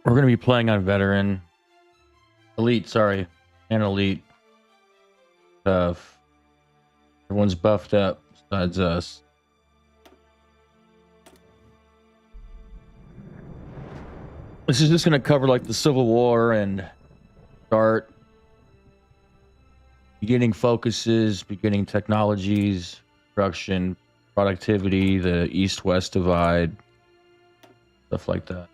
We're going to be playing on veteran. Elite, sorry. And elite. Tough. Everyone's buffed up besides us. This is just going to cover like the Civil War and start beginning focuses, beginning technologies, production, productivity, the East-West divide, stuff like that.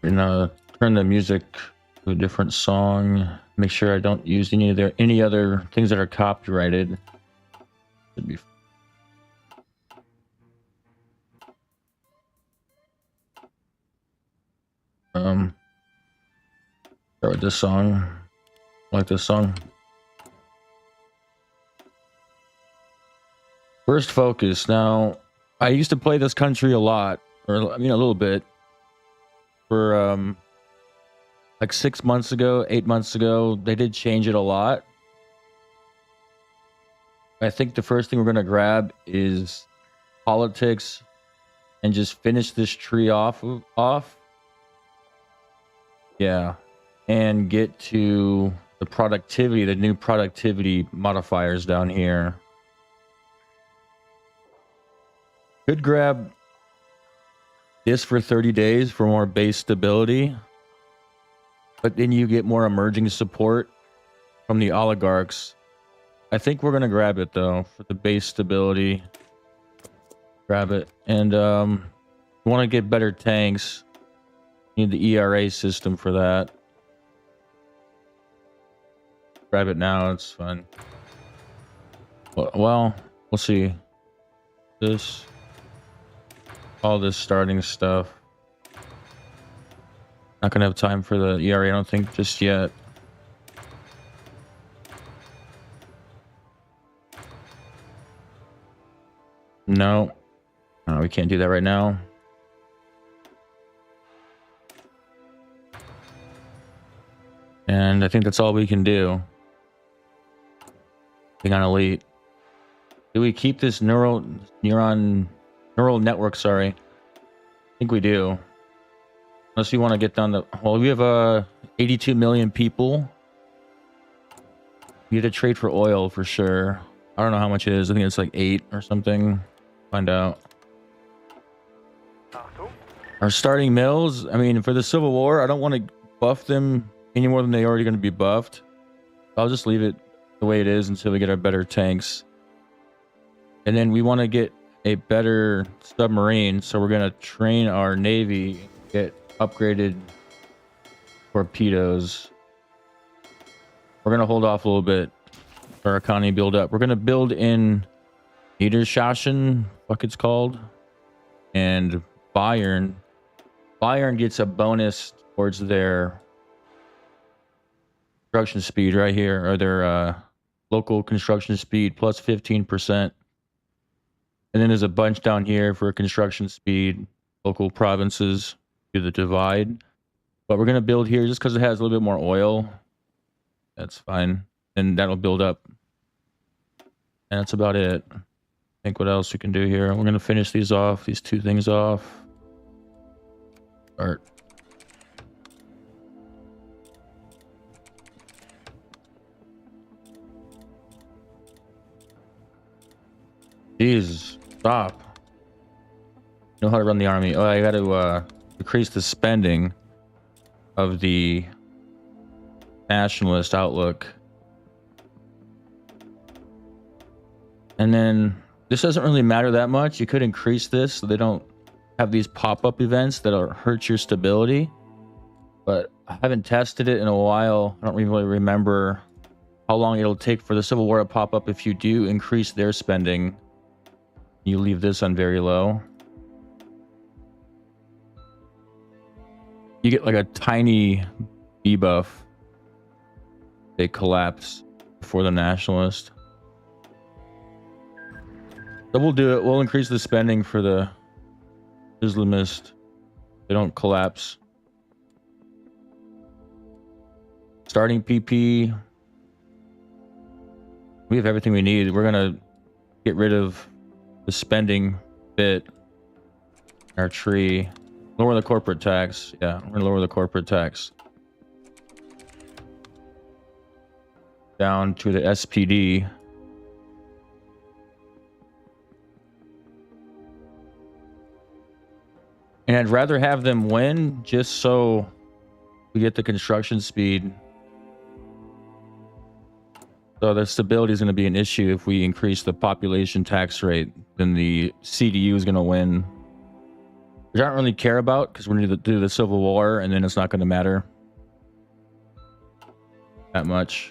We're gonna turn the music to a different song. Make sure I don't use any other things that are copyrighted. Should be. Start with this song. I like this song. First focus. Now, I used to play this country a lot, or I mean a little bit. For like 6 months ago, 8 months ago, they did change it a lot. I think the first thing we're gonna grab is politics and just finish this tree off. Yeah. And get to the productivity, the new productivity modifiers down here. Could grab this for 30 days for more base stability. But then you get more emerging support from the oligarchs. I think we're going to grab it, though, for the base stability. Grab it. And we want to get better tanks. Need the ERA system for that. Grab it now. It's fun. Well, we'll see. This. All this starting stuff. Not gonna have time for the ERA, I don't think, just yet. No, we can't do that right now. And I think that's all we can do. Being on elite. Do we keep this neural network? Sorry, I think we do. Unless you want to get down the... Well, we have 82 million people. We have to trade for oil for sure. I don't know how much it is. I think it's like 8 or something. Find out. Our starting mills, I mean, for the Civil War, I don't want to buff them any more than they're already going to be buffed. I'll just leave it the way it is until we get our better tanks. And then we want to get a better submarine, so we're going to train our Navy, get upgraded torpedoes. We're going to hold off a little bit for our economy build up. We're going to build in Niedersachsen, fuck it's called, and Bayern. Bayern gets a bonus towards their construction speed right here, or their local construction speed plus 15%. And then there's a bunch down here for construction speed, local provinces do the divide. But we're going to build here just because it has a little bit more oil. That's fine. And that'll build up. And that's about it. I think what else we can do here. We're going to finish these off, these two things off. Start. Jesus. Stop. Know how to run the army. Oh, I got to decrease the spending of the nationalist outlook. And then this doesn't really matter that much. You could increase this so they don't have these pop-up events that'll hurt your stability. But I haven't tested it in a while. I don't really remember how long it'll take for the Civil War to pop up if you do increase their spending. You leave this on very low. You get like a tiny debuff. They collapse before the nationalist. So we'll do it. We'll increase the spending for the Islamist. They don't collapse. Starting PP. We have everything we need. We're gonna get rid of the spending bit in our tree. Lower the corporate tax. Yeah, we're gonna lower the corporate tax. Down to the SPD. And I'd rather have them win just so we get the construction speed. So the stability is going to be an issue if we increase the population tax rate. Then the CDU is going to win. Which I don't really care about because we're going to do the Civil War and then it's not going to matter that much.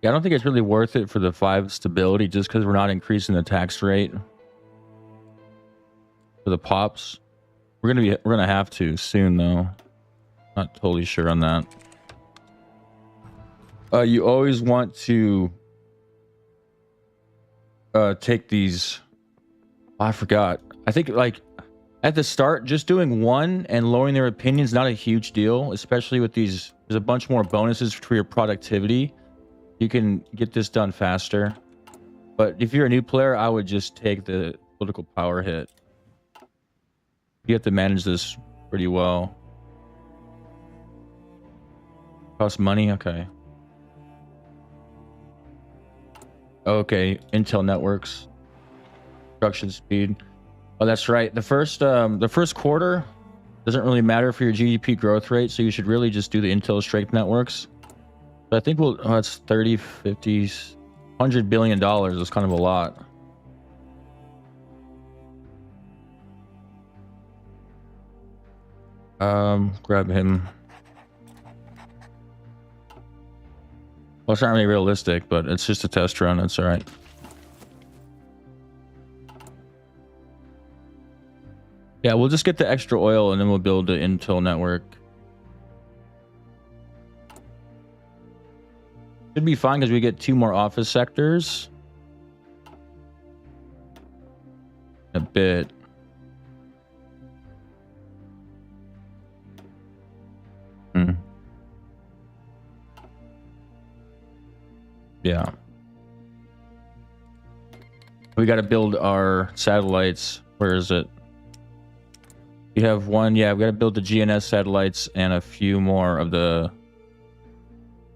Yeah, I don't think it's really worth it for the 5 stability just because we're not increasing the tax rate for the pops. We're gonna have to soon though. Not totally sure on that. You always want to take these. I forgot. I think like at the start, just doing one and lowering their opinion is not a huge deal, especially with these. There's a bunch more bonuses for your productivity. You can get this done faster. But if you're a new player, I would just take the political power hit. You have to manage this pretty well. Cost money? Okay. Okay, Intel networks. Construction speed. Oh, that's right. The first quarter doesn't really matter for your GDP growth rate, so you should really just do the Intel strength networks. I think it's 30, 50, $100 billion. It's kind of a lot. Grab him. Well, it's not really realistic, but it's just a test run. That's all right. Yeah, we'll just get the extra oil and then we'll build the Intel network. Should be fine because we get 2 more office sectors. A bit. Yeah. We got to build our satellites. Where is it? We have one. Yeah, we got to build the GNS satellites and a few more of the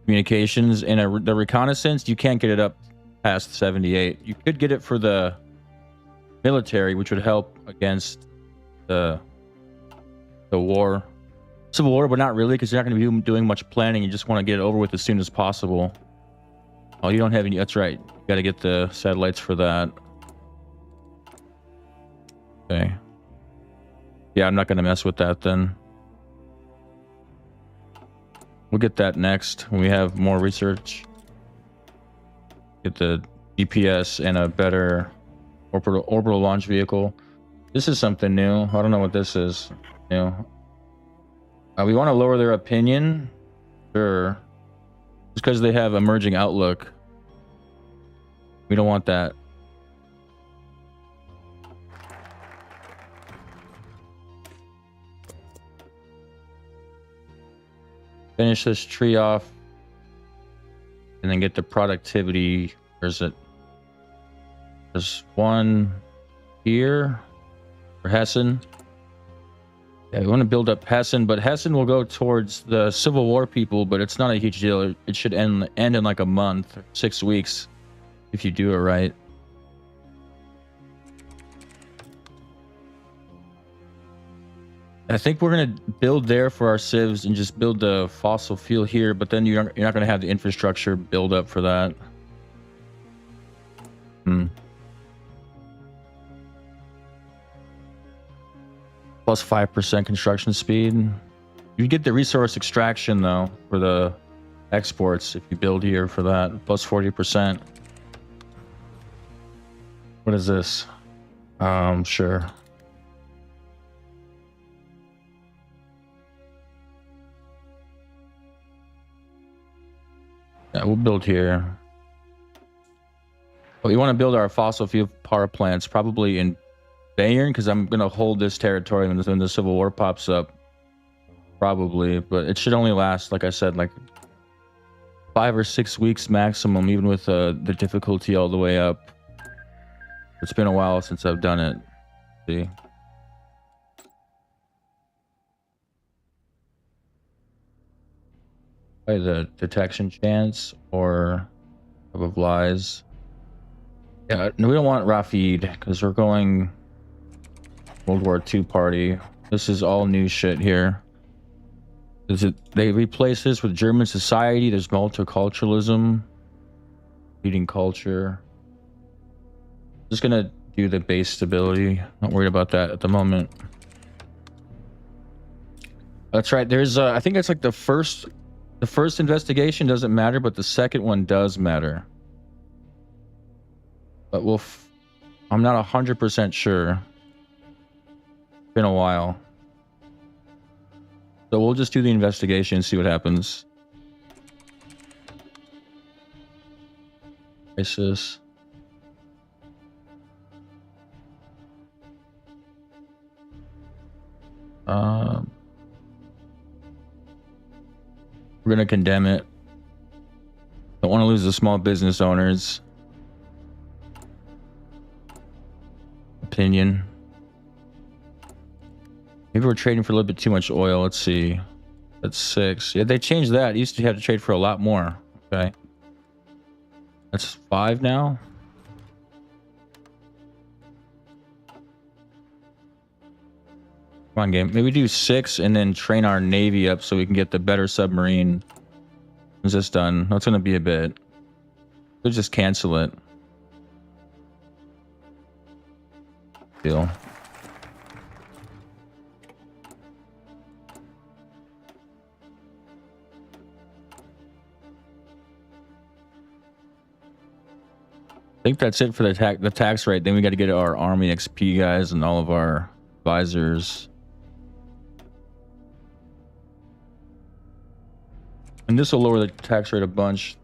communications. And the reconnaissance, you can't get it up past 78. You could get it for the military, which would help against the war. Civil War, but not really, because you're not going to be doing much planning. You just want to get it over with as soon as possible. Oh, you don't have any. That's right. You got to get the satellites for that. Okay. Yeah, I'm not going to mess with that then. We'll get that next when we have more research. Get the GPS and a better orbital launch vehicle. This is something new. I don't know what this is. New. We want to lower their opinion. Sure. Just because they have emerging outlook. We don't want that. Finish this tree off. And then get the productivity. Where's it? There's one here for Hessen. Yeah, we want to build up Hessen, but Hessen will go towards the Civil War people, but it's not a huge deal. It should end in like a month, 6 weeks, if you do it right. I think we're going to build there for our civs and just build the fossil fuel here, but then you're not going to have the infrastructure build up for that. Plus 5% construction speed. You get the resource extraction though for the exports if you build here for that. Plus 40%. What is this? Sure. Yeah, we'll build here. Well, we want to build our fossil fuel power plants probably in Bayern, because I'm going to hold this territory when the Civil War pops up. Probably, but it should only last, like I said, like 5 or 6 weeks maximum, even with the difficulty all the way up. It's been a while since I've done it. See? Probably the detection chance or of lies. Yeah, no, we don't want Rafid because we're going World War II party. This is all new shit here. They replace this with German society. There's multiculturalism, leading culture. Just gonna do the base stability. Not worried about that at the moment. That's right. There's I think it's like the first investigation doesn't matter, but the second one does matter. But I'm not 100% sure. It's been a while. So we'll just do the investigation and see what happens. Crisis. We're gonna condemn it. Don't want to lose the small business owners. Opinion. Maybe we're trading for a little bit too much oil. Let's see. That's 6. Yeah, they changed that. You used to have to trade for a lot more. Okay. That's 5 now. Come on, game. Maybe do 6 and then train our navy up so we can get the better submarine. Is this done? That's going to be a bit. We'll just cancel it. Deal. I think that's it for the tax rate. Then we got to get our Army XP guys and all of our advisors. And this will lower the tax rate a bunch.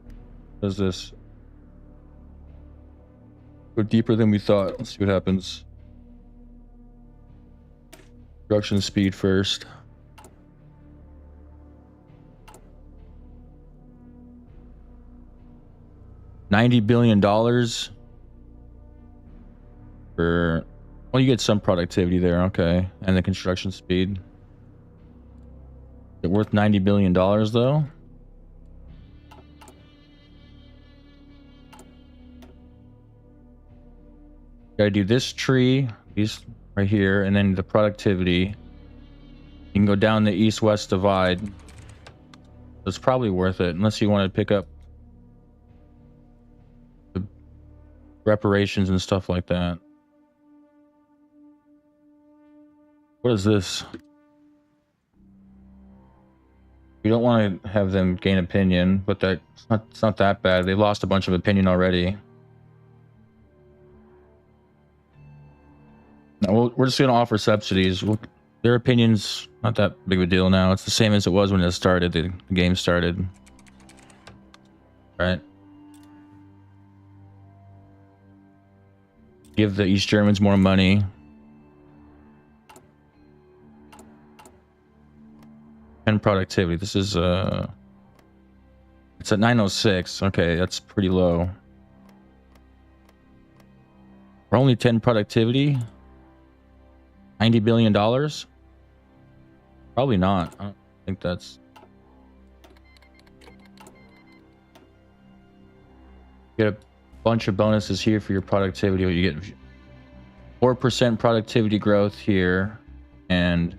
Does this go deeper than we thought? Let's see what happens. Production speed first. $90 billion for, well, you get some productivity there, okay, and the construction speed. Is it worth $90 billion though? Gotta do this tree, these right here, and then the productivity. You can go down the east-west divide. It's probably worth it, unless you want to pick up the reparations and stuff like that. What is this? We don't want to have them gain opinion, but it's not that bad. They lost a bunch of opinion already. No, we're just going to offer subsidies. Their opinion's not that big of a deal now. It's the same as it was when it started. The game started. Right? Give the East Germans more money. And productivity. This is it's at 906. Okay, that's pretty low. We're only 10 productivity. $90 billion? Probably not. I don't think that's... You get a bunch of bonuses here for your productivity. You get 4% productivity growth here and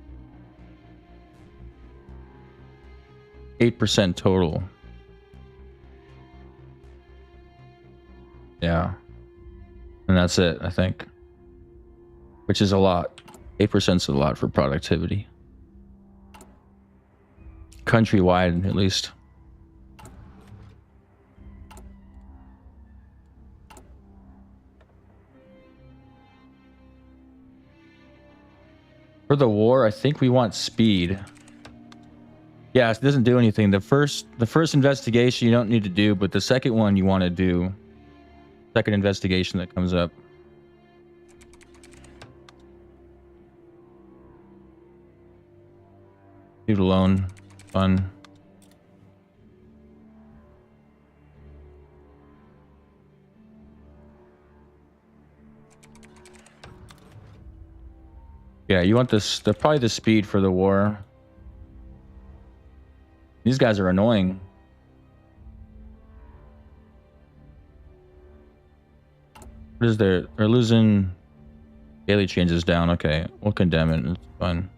8% total. Yeah. And that's it, I think. Which is a lot. 8% is a lot for productivity. Countrywide, at least. For the war, I think we want speed. Yeah, it doesn't do anything. The first investigation you don't need to do, but the second one you want to do. Second investigation that comes up. Leave it alone. Fun. Yeah, you want this. Probably the speed for the war. These guys are annoying. What is there? They're losing. Daily changes down. Okay, we'll condemn it. It's fine.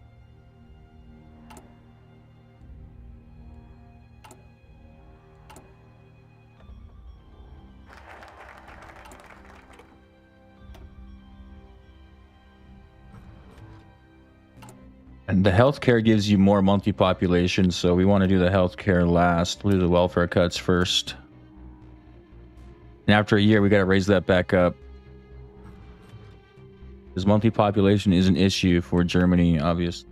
And the healthcare gives you more monthly population, so we want to do the healthcare last. We'll do the welfare cuts first. And after a year, we got to raise that back up. Because monthly population is an issue for Germany, obviously.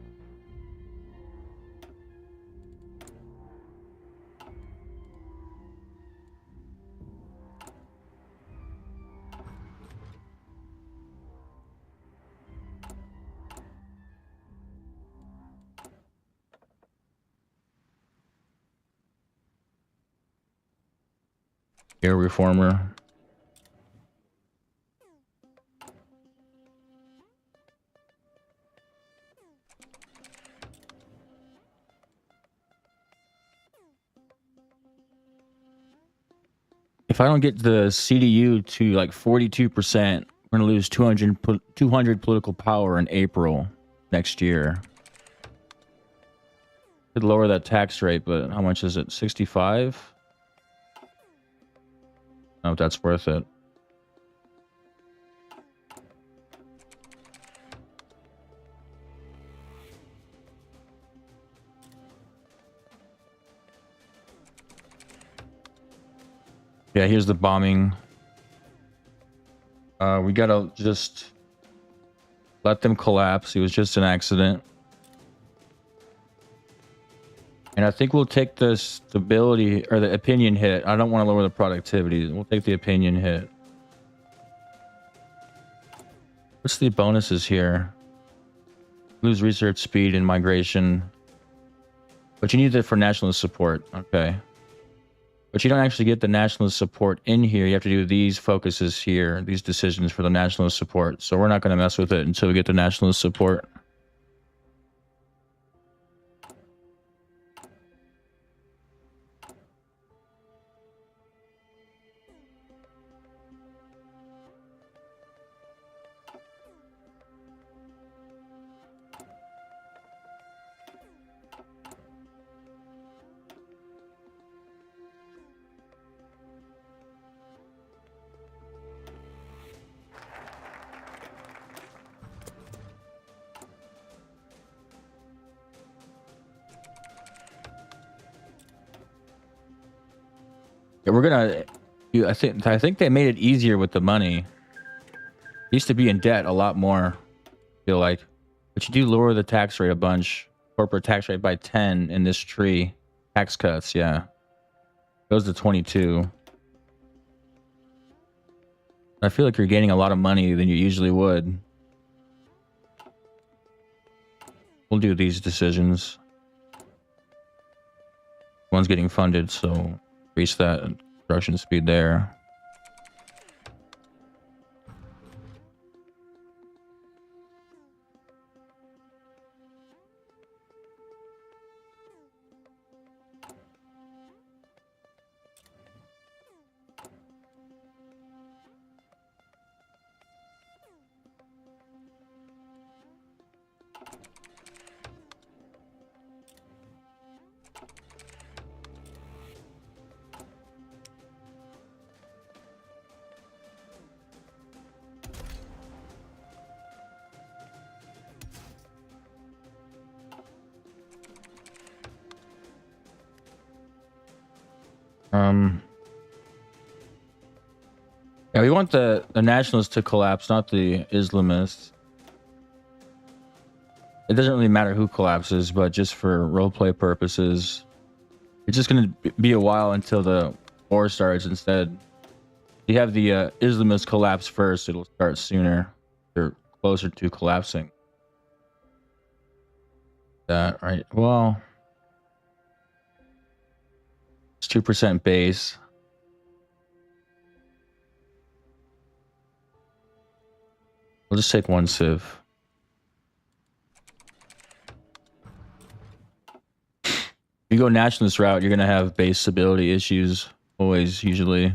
Air reformer. If I don't get the CDU to like 42%, we're going to lose 200 political power in April next year. Could lower that tax rate, but how much is it? 65? I don't know if that's worth it. Yeah, here's the bombing. We gotta just let them collapse. It was just an accident. And I think we'll take the stability or the opinion hit. I don't want to lower the productivity. We'll take the opinion hit. What's the bonuses here? Lose research speed and migration. But you need it for nationalist support. Okay. But you don't actually get the nationalist support in here. You have to do these focuses here, these decisions for the nationalist support. So we're not going to mess with it until we get the nationalist support. Yeah, we're gonna. I think they made it easier with the money. Used to be in debt a lot more. I feel like, but you do lower the tax rate a bunch. Corporate tax rate by 10 in this tree. Tax cuts, yeah, goes to 22. I feel like you're gaining a lot of money than you usually would. We'll do these decisions. One's getting funded, so increase that construction speed there. Yeah, we want the nationalists to collapse, not the Islamists. It doesn't really matter who collapses, but just for roleplay purposes, it's just going to be a while until the war starts. Instead, you have the Islamists collapse first, it'll start sooner. They're closer to collapsing. That right? Well, it's 2% base. We'll just take one civ. If you go nationalist route, you're gonna have base stability issues. Always, usually.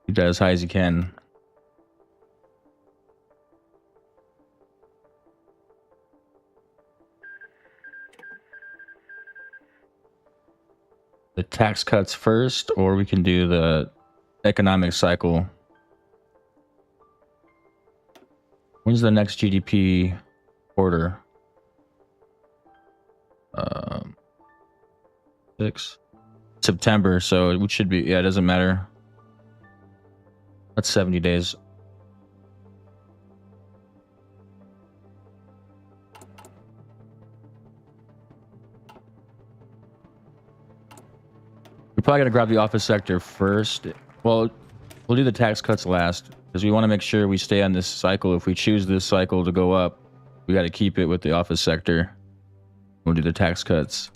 Keep that as high as you can. The tax cuts first, or we can do the economic cycle. When's the next GDP quarter? 6 September, so it should be, yeah, it doesn't matter. That's 70 days. We're probably gonna grab the office sector first. Well, we'll do the tax cuts last because we want to make sure we stay on this cycle. If we choose this cycle to go up, we got to keep it with the office sector. We'll do the tax cuts.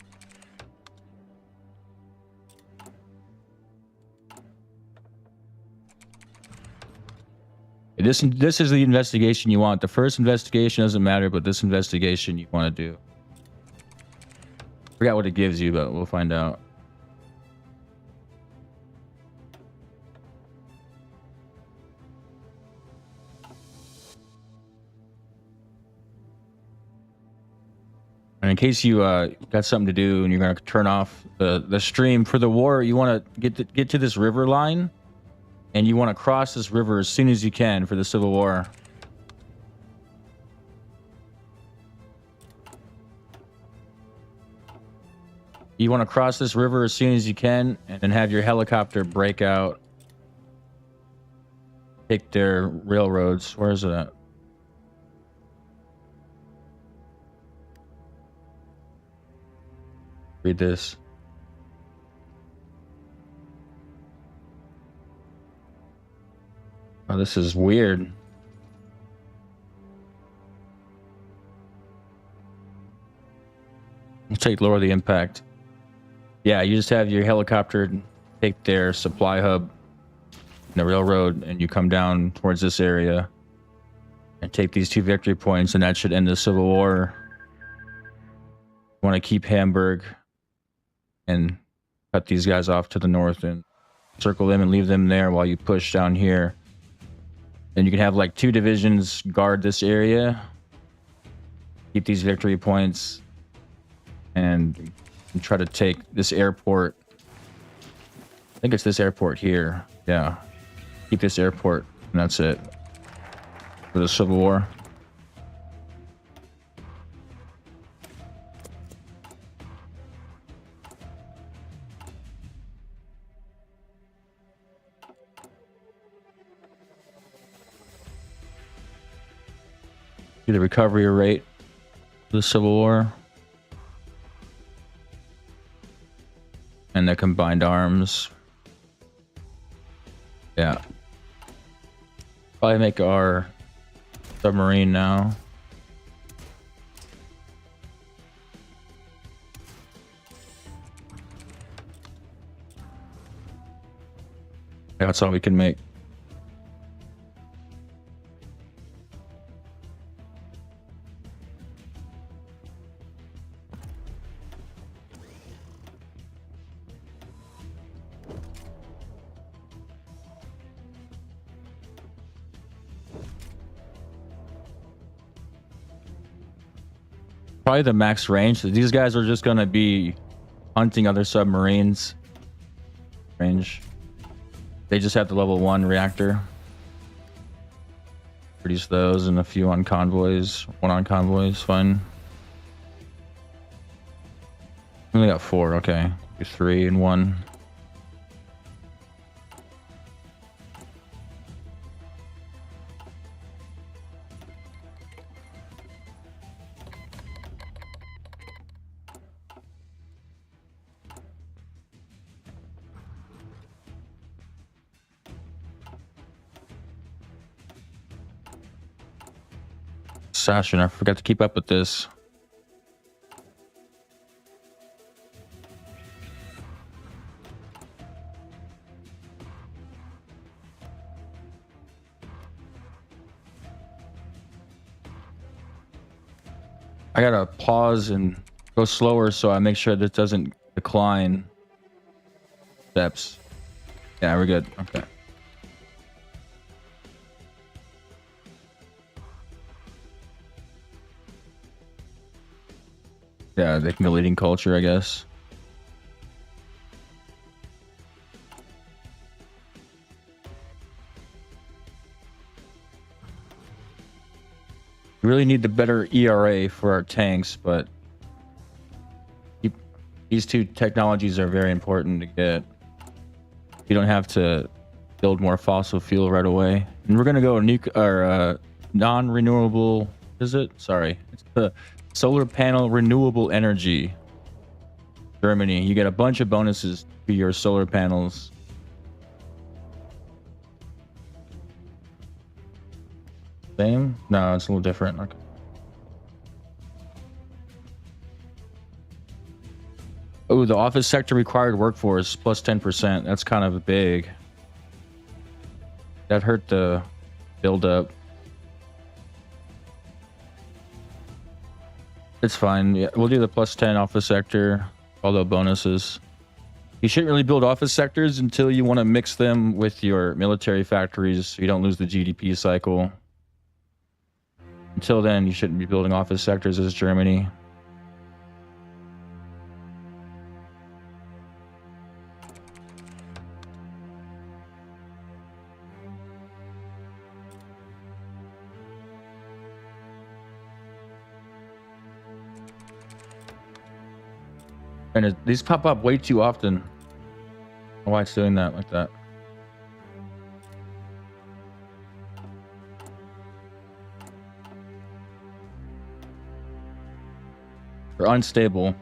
This is the investigation you want. The first investigation doesn't matter, but this investigation you want to do. Forgot what it gives you, but we'll find out. And in case you got something to do and you're gonna turn off the stream for the war, you want to get to this river line, and you want to cross this river as soon as you can for the Civil War. You want to cross this river as soon as you can, and then have your helicopter break out, take their railroads. Where is it at? Read this. Oh, this is weird. Let's take lower the impact. Yeah, you just have your helicopter take their supply hub in the railroad, and you come down towards this area and take these 2 victory points, and that should end the Civil War. You want to keep Hamburg and cut these guys off to the north and circle them and leave them there while you push down here. Then you can have like 2 divisions guard this area, keep these victory points, and try to take this airport. I think it's this airport here. Yeah, keep this airport, and that's it for the Civil War. The recovery rate of the Civil War and the combined arms. Yeah, probably make our submarine now. That's all we can make. Probably the max range. These guys are just going to be hunting other submarines. Range. They just have the level 1 reactor. Produce those and a few on convoys. 1 on convoys, fine. Only got 4, okay. 3 and 1. assassin. I forgot to keep up with this. I gotta pause and go slower so I make sure this doesn't decline steps. Yeah, we're good. Okay. Yeah, the accumulating culture, I guess. We really need the better ERA for our tanks, but these two technologies are very important to get. You don't have to build more fossil fuel right away. And we're gonna go non-renewable. Is it? Sorry, it's the solar panel renewable energy. Germany, you get a bunch of bonuses for your solar panels. Same? No, it's a little different. Okay. Oh, the office sector required workforce plus 10%. That's kind of big. That hurt the build up. It's fine. Yeah, we'll do the plus 10 office sector, all the bonuses. You shouldn't really build office sectors until you want to mix them with your military factories so you don't lose the GDP cycle. Until then, you shouldn't be building office sectors as Germany. And these pop up way too often. I don't know why it's doing that like that. They're unstable.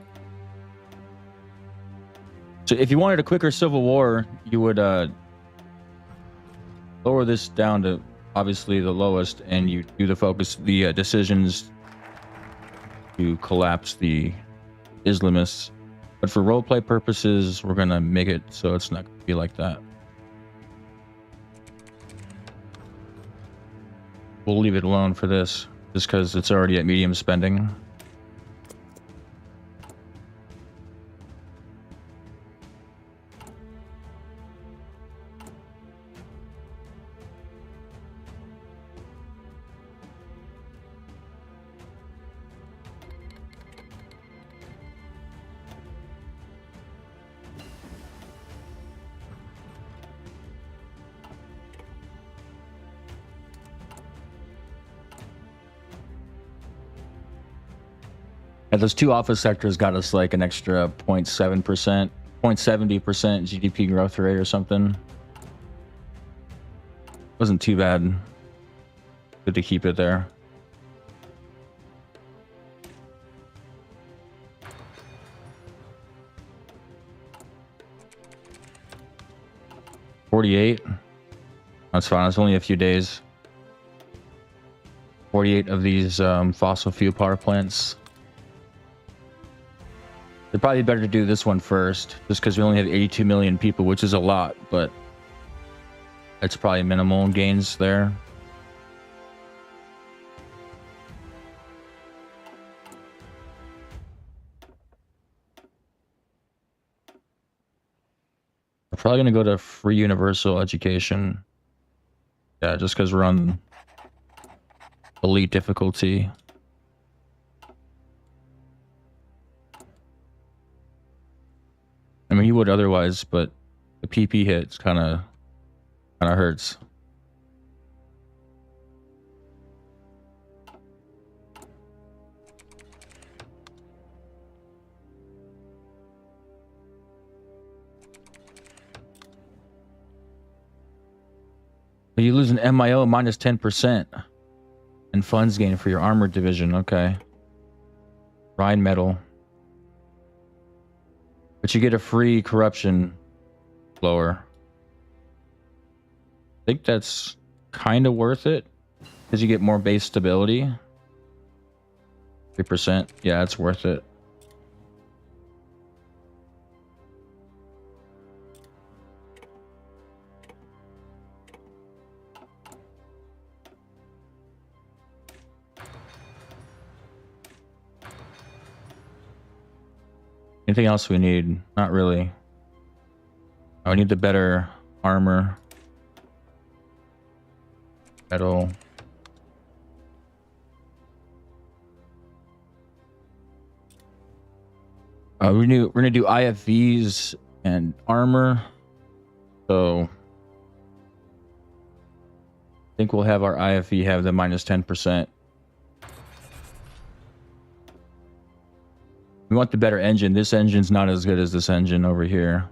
So if you wanted a quicker civil war, you would lower this down to obviously the lowest, and you do the decisions to collapse the Islamists. But for roleplay purposes, we're gonna make it so it's not gonna be like that. We'll leave it alone for this, just because it's already at medium spending. Yeah, those two office sectors got us like an extra 0.7%, 0.70% GDP growth rate or something. Wasn't too bad. Good to keep it there. $48. That's fine. It's only a few days. 48 of these fossil fuel power plants. It'd probably be better to do this one first, just because we only have 82 million people, which is a lot, but it's probably minimal gains there. We're probably going to go to free universal education. Yeah, just because we're on elite difficulty. I mean, you would otherwise, but the PP hits kind of hurts. But you lose an MIO minus 10% and funds gain for your armored division. Okay. Rhine metal. But you get a free corruption blower. I think that's kind of worth it because you get more base stability. 3%. Yeah, it's worth it. Anything else we need? Not really. I need the better armor. Metal. We're gonna do IFVs and armor. So I think we'll have our IFV have the minus 10%. We want the better engine. This engine's not as good as this engine over here.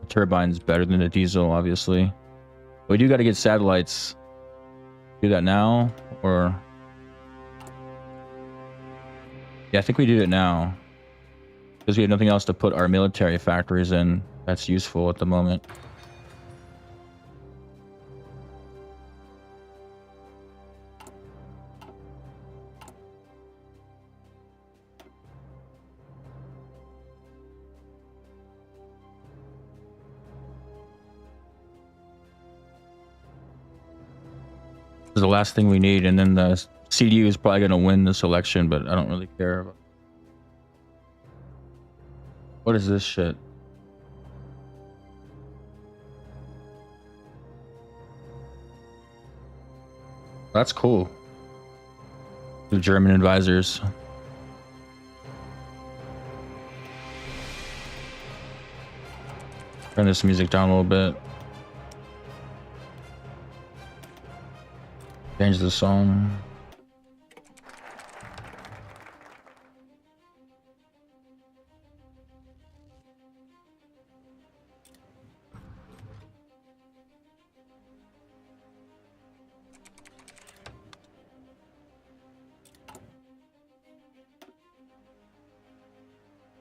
The turbine's better than the diesel, obviously. We do got to get satellites. Do that now, or yeah, I think we do it now because we have nothing else to put our military factories in. That's useful at the moment. This is the last thing we need, and then the CDU is probably going to win this election, but I don't really care. What is this shit? That's cool. The German advisors. Turn this music down a little bit. Change the song.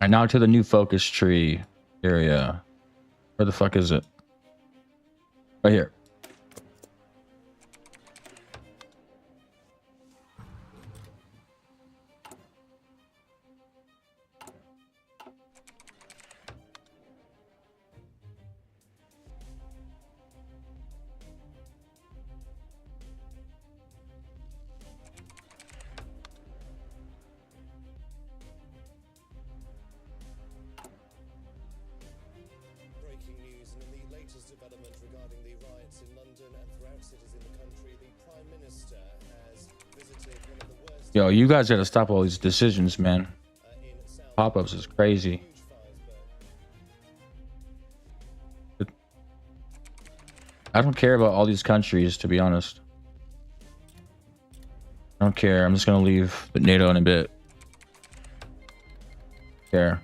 And now to the new focus tree area. Where the fuck is it? Right here. Yo, you guys gotta stop all these decisions, man. Pop-ups is crazy. I don't care about all these countries, to be honest. I don't care. I'm just gonna leave NATO in a bit. Care.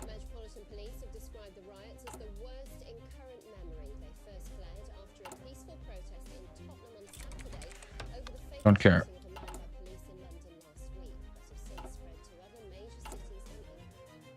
Metropolitan Police have described the riots as the worst in current memory. They first flared after a peaceful protest in Tottenham on Saturday over the fatal Don't care. shooting of a man by police in London last week, but have since spread to other major cities in England.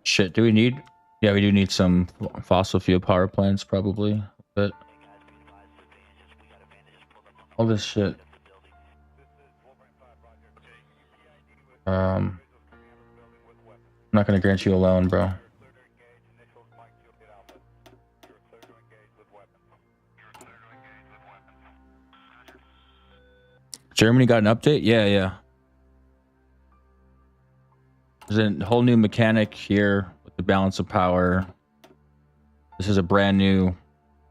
Shit, do we need? Yeah, we do need some fossil fuel power plants, probably. But all this shit. I'm not gonna grant you a loan, bro. Germany got an update? Yeah, yeah. There's a whole new mechanic here with the balance of power. This is a brand new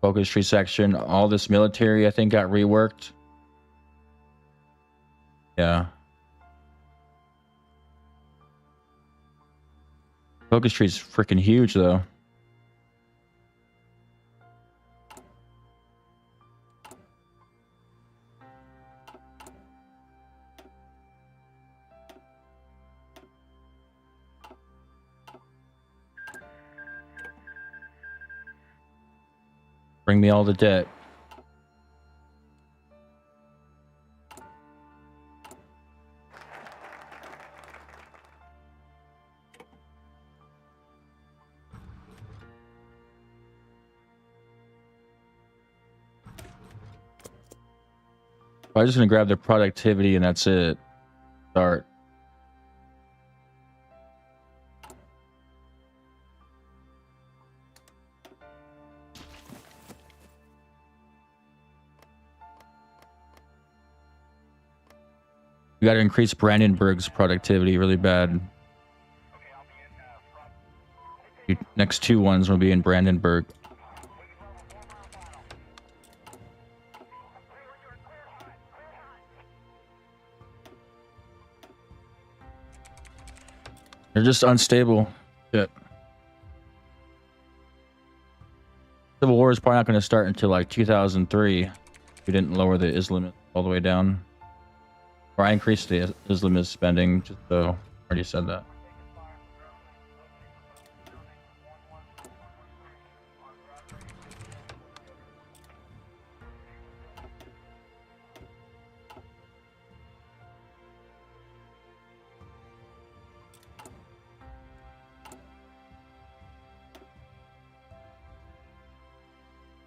focus tree section. All this military, I think, got reworked. Yeah. Focus tree's freaking huge, though. Bring me all the debt. I'm just gonna grab their productivity and that's it. Start. We got to increase Brandenburg's productivity really bad. Next 2 ones will be in Brandenburg. They're just unstable. Shit. Civil War is probably not going to start until like 2003. We didn't lower the Islamist all the way down. Or I increased the Islamist spending, just so I already said that.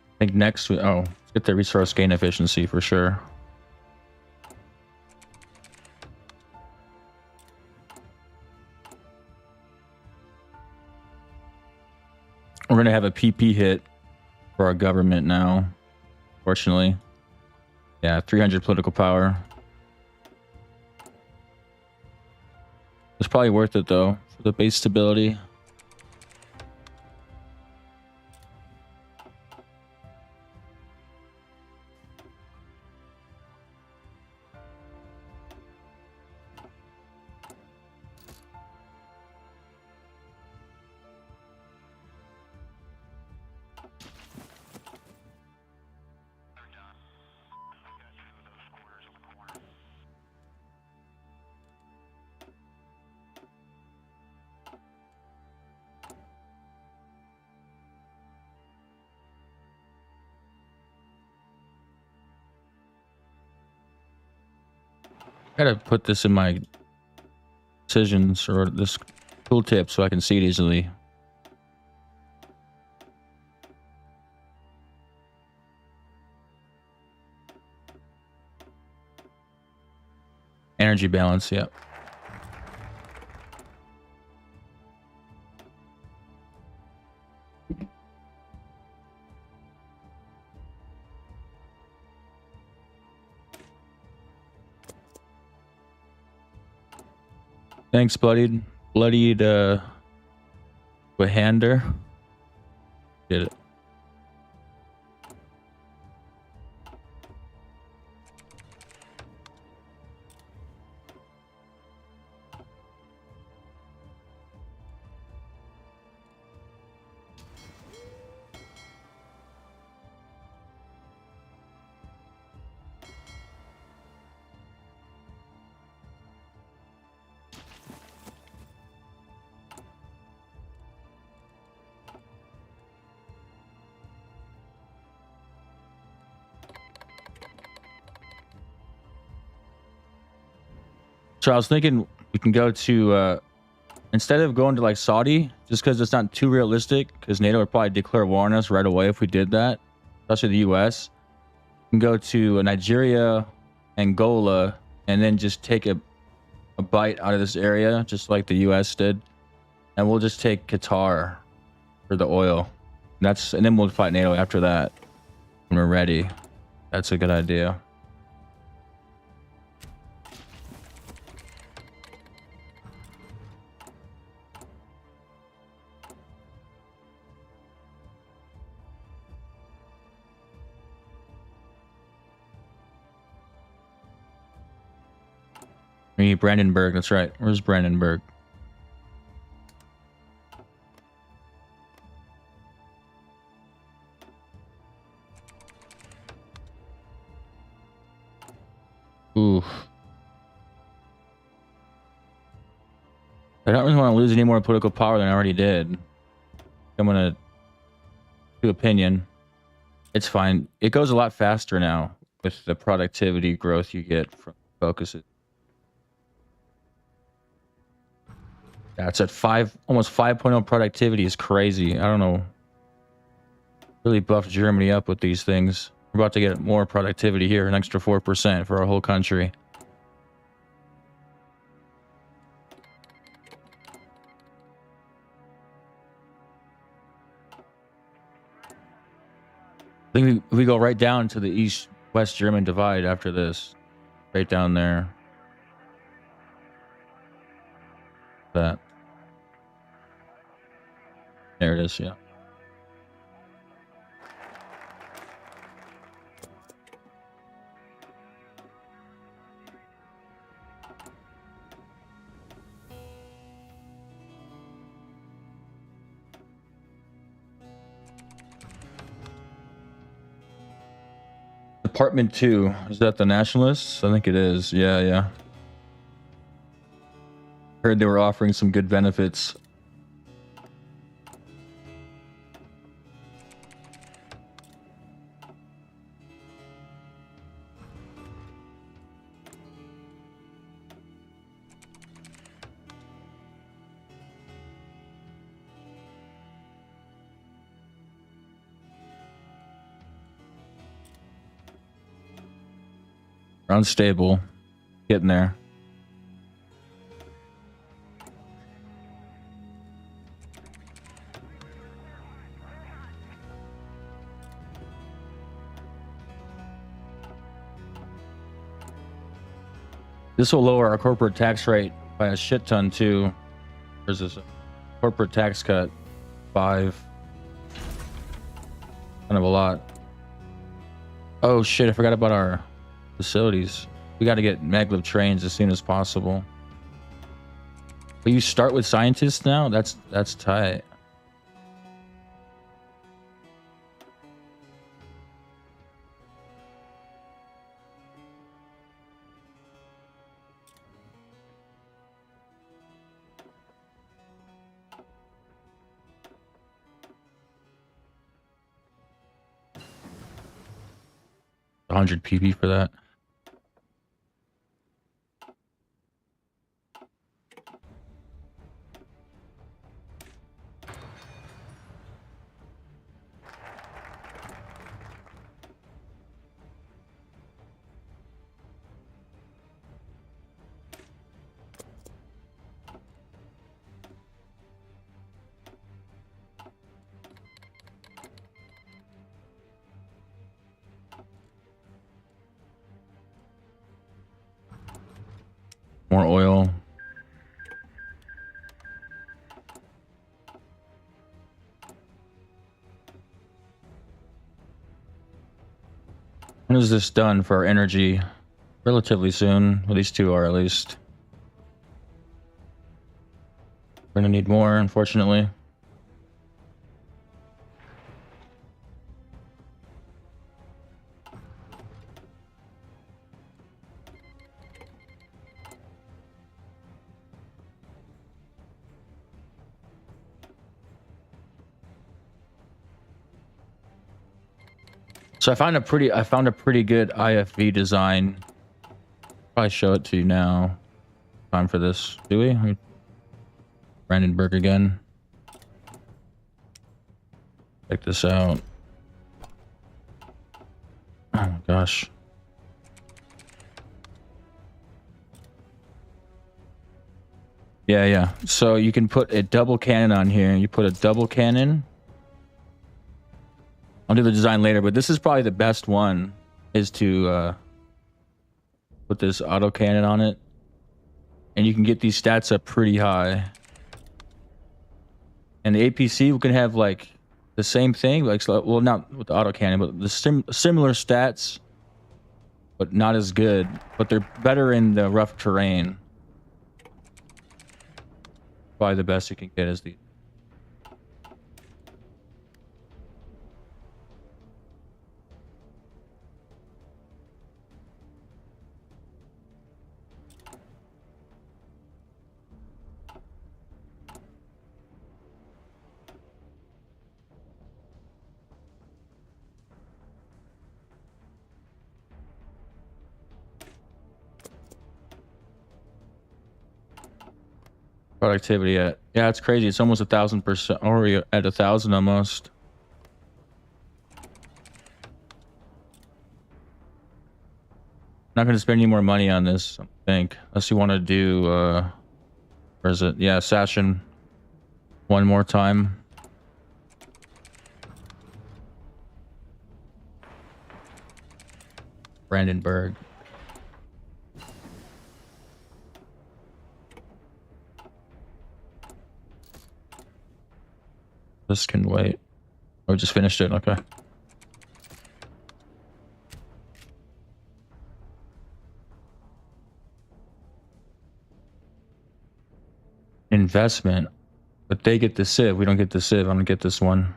I think next, let's get the resource gain efficiency for sure. We're going to have a PP hit for our government now, fortunately. Yeah, 300 political power. It's probably worth it, though, for the base stability. Gotta put this in my decisions or this tooltip so I can see it easily. Energy balance, yeah. Thanks, bloodied Wahander. Did it. So I was thinking we can go to instead of going to like Saudi, just because it's not too realistic, because NATO would probably declare war on us right away if we did that, especially the US. We can go to Nigeria, Angola, and then just take a bite out of this area, just like the US did. And we'll just take Qatar for the oil. And then we'll fight NATO after that when we're ready. That's a good idea. Brandenburg. That's right. Where's Brandenburg? Ooh. I don't really want to lose any more political power than I already did. I'm gonna do opinion. It's fine. It goes a lot faster now with the productivity growth you get from focuses. That's at almost 5.0 productivity is crazy. I don't know. Really buffed Germany up with these things. We're about to get more productivity here, an extra 4% for our whole country. I think we go right down to the East-West German divide after this. Right down there. That. There it is, yeah. Department 2. Is that the Nationalists? I think it is. Yeah, yeah. Heard they were offering some good benefits. Unstable. Getting there. This will lower our corporate tax rate by a shit ton too. There's this corporate tax cut 5. Kind of a lot. Oh shit, I forgot about our facilities. We got to get maglev trains as soon as possible. But you start with scientists now? That's tight. $100 PP for that. More oil. When is this done for our energy? Relatively soon. Well, these two are at least. We're gonna need more, unfortunately. So I found a pretty good IFV design. Probably show it to you now. Time for this, do we? Brandenburg again. Check this out. Oh my gosh. Yeah. So you can put a double cannon on here. You put a double cannon. I'll do the design later, but this is probably the best one, is to put this auto cannon on it. And you can get these stats up pretty high. And the APC, we can have like the same thing, like, well, not with the auto cannon, but the similar stats, but not as good. But they're better in the rough terrain. Probably the best you can get is the productivity at. Yeah, it's crazy. It's almost 1,000%, or we're at 1,000 almost. Not going to spend any more money on this, I think, unless you want to do where is it? Yeah, Sashin one more time. Brandenburg. This can wait. Oh, we just finished it. Okay. Investment. But they get the Civ. We don't get the Civ. I'm going to get this one.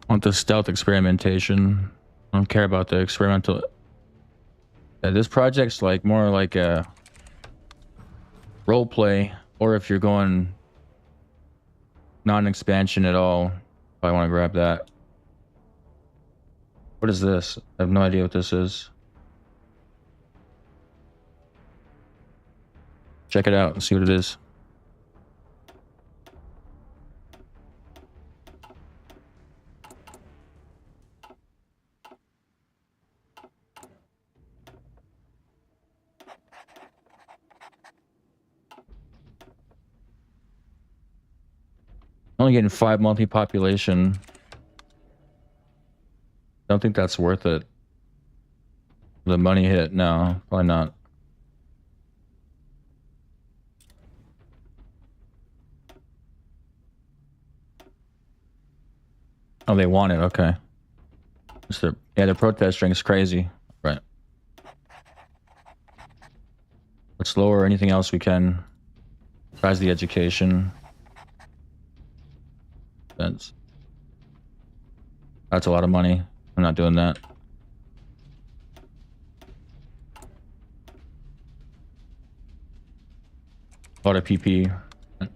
I want the stealth experimentation. I don't care about the experimental. Yeah, this project's like more like a role play, or if you're going non-expansion at all, I want to grab that. What is this? I have no idea what this is. Check it out and see what it is. Only getting 5 monthly population. Don't think that's worth it. The money hit? No, probably not. Oh, they want it. Okay. Yeah, the protest string is crazy. Right. Let's lower anything else we can. Besides the education. That's a lot of money. I'm not doing that. A lot of PP. I'll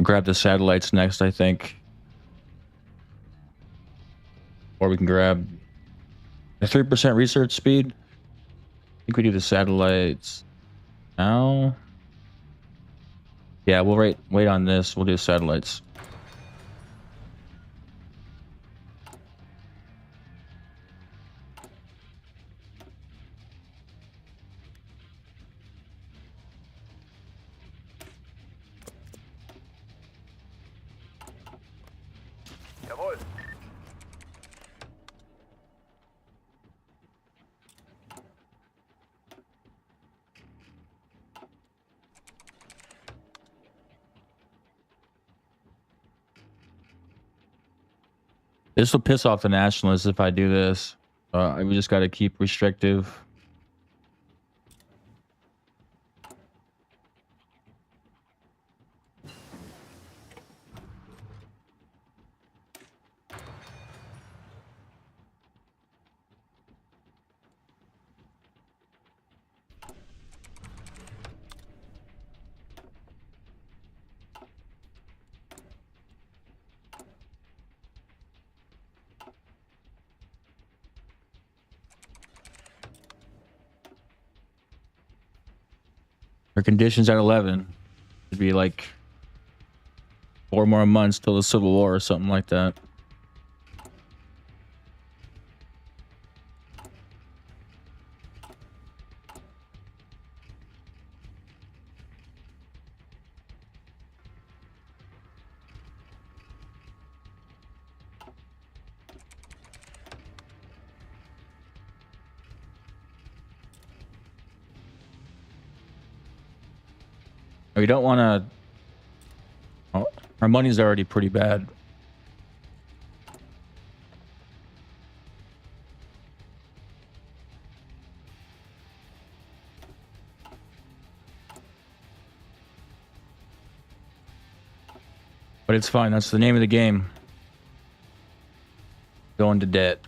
grab the satellites next, I think. Or we can grab the 3% research speed. I think we do the satellites now. Yeah, we'll wait on this. We'll do satellites. Jawohl. This will piss off the nationalists if I do this. We just got to keep restrictive. Our conditions at 11. It'd be like 4 more months till the Civil War or something like that. We don't want to. Oh, our money's already pretty bad. But it's fine. That's the name of the game. Go into debt.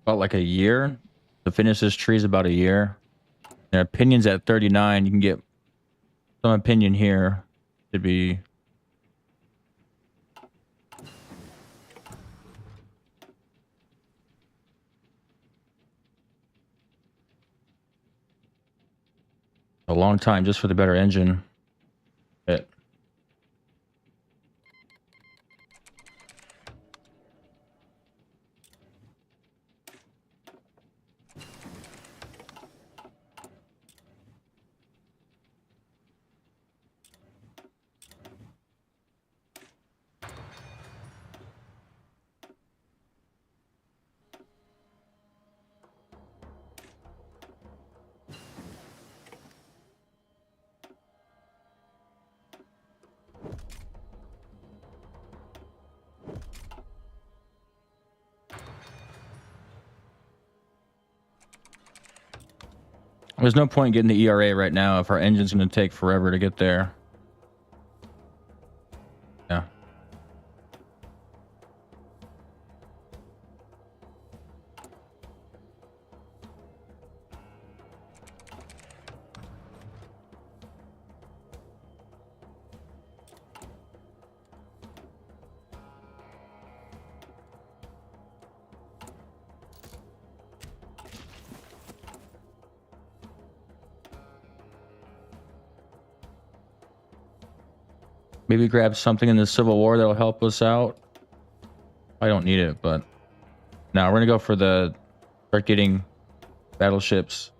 About like a year to finish this tree is about a year. And opinions at 39. You can get some opinion here. Should be a long time just for the better engine. It. There's no point getting the ERA right now if our engine's going to take forever to get there. Yeah. Maybe grab something in the Civil War that'll help us out. I don't need it, but now we're gonna go for the start getting battleships.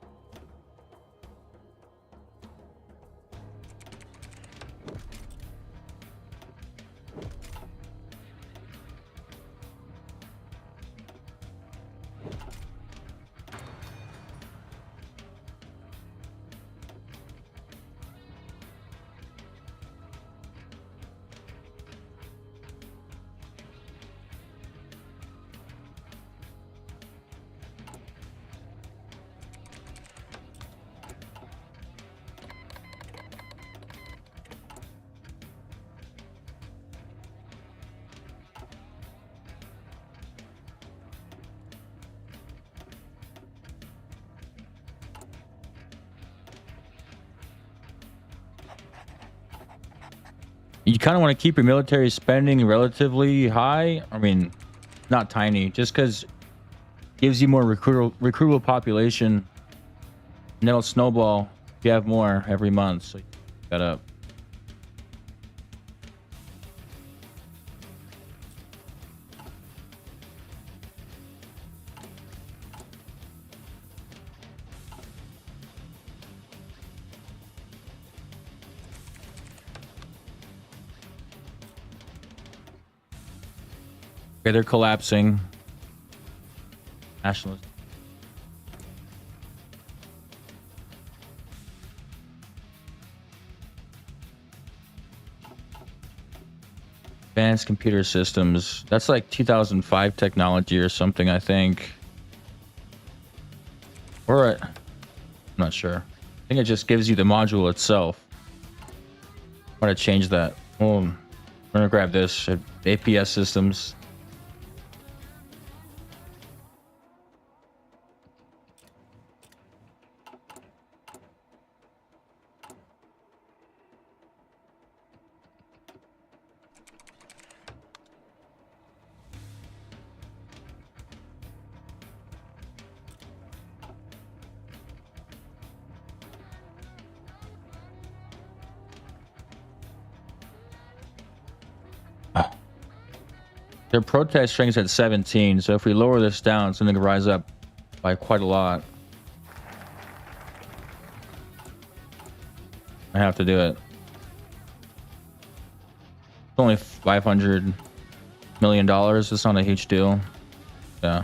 You kind of want to keep your military spending relatively high. I mean, not tiny, just because gives you more recruitable population, and it'll snowball if you have more every month. So you gotta. Okay, they're collapsing. Nationalist. Advanced computer systems. That's like 2005 technology or something, I think. Or I'm not sure. I think it just gives you the module itself. I want to change that. I'm gonna grab this APS systems. Their protest strength's at 17, so if we lower this down, it's going to rise up by quite a lot. I have to do it. It's only $500 million. It's not a huge deal. Yeah.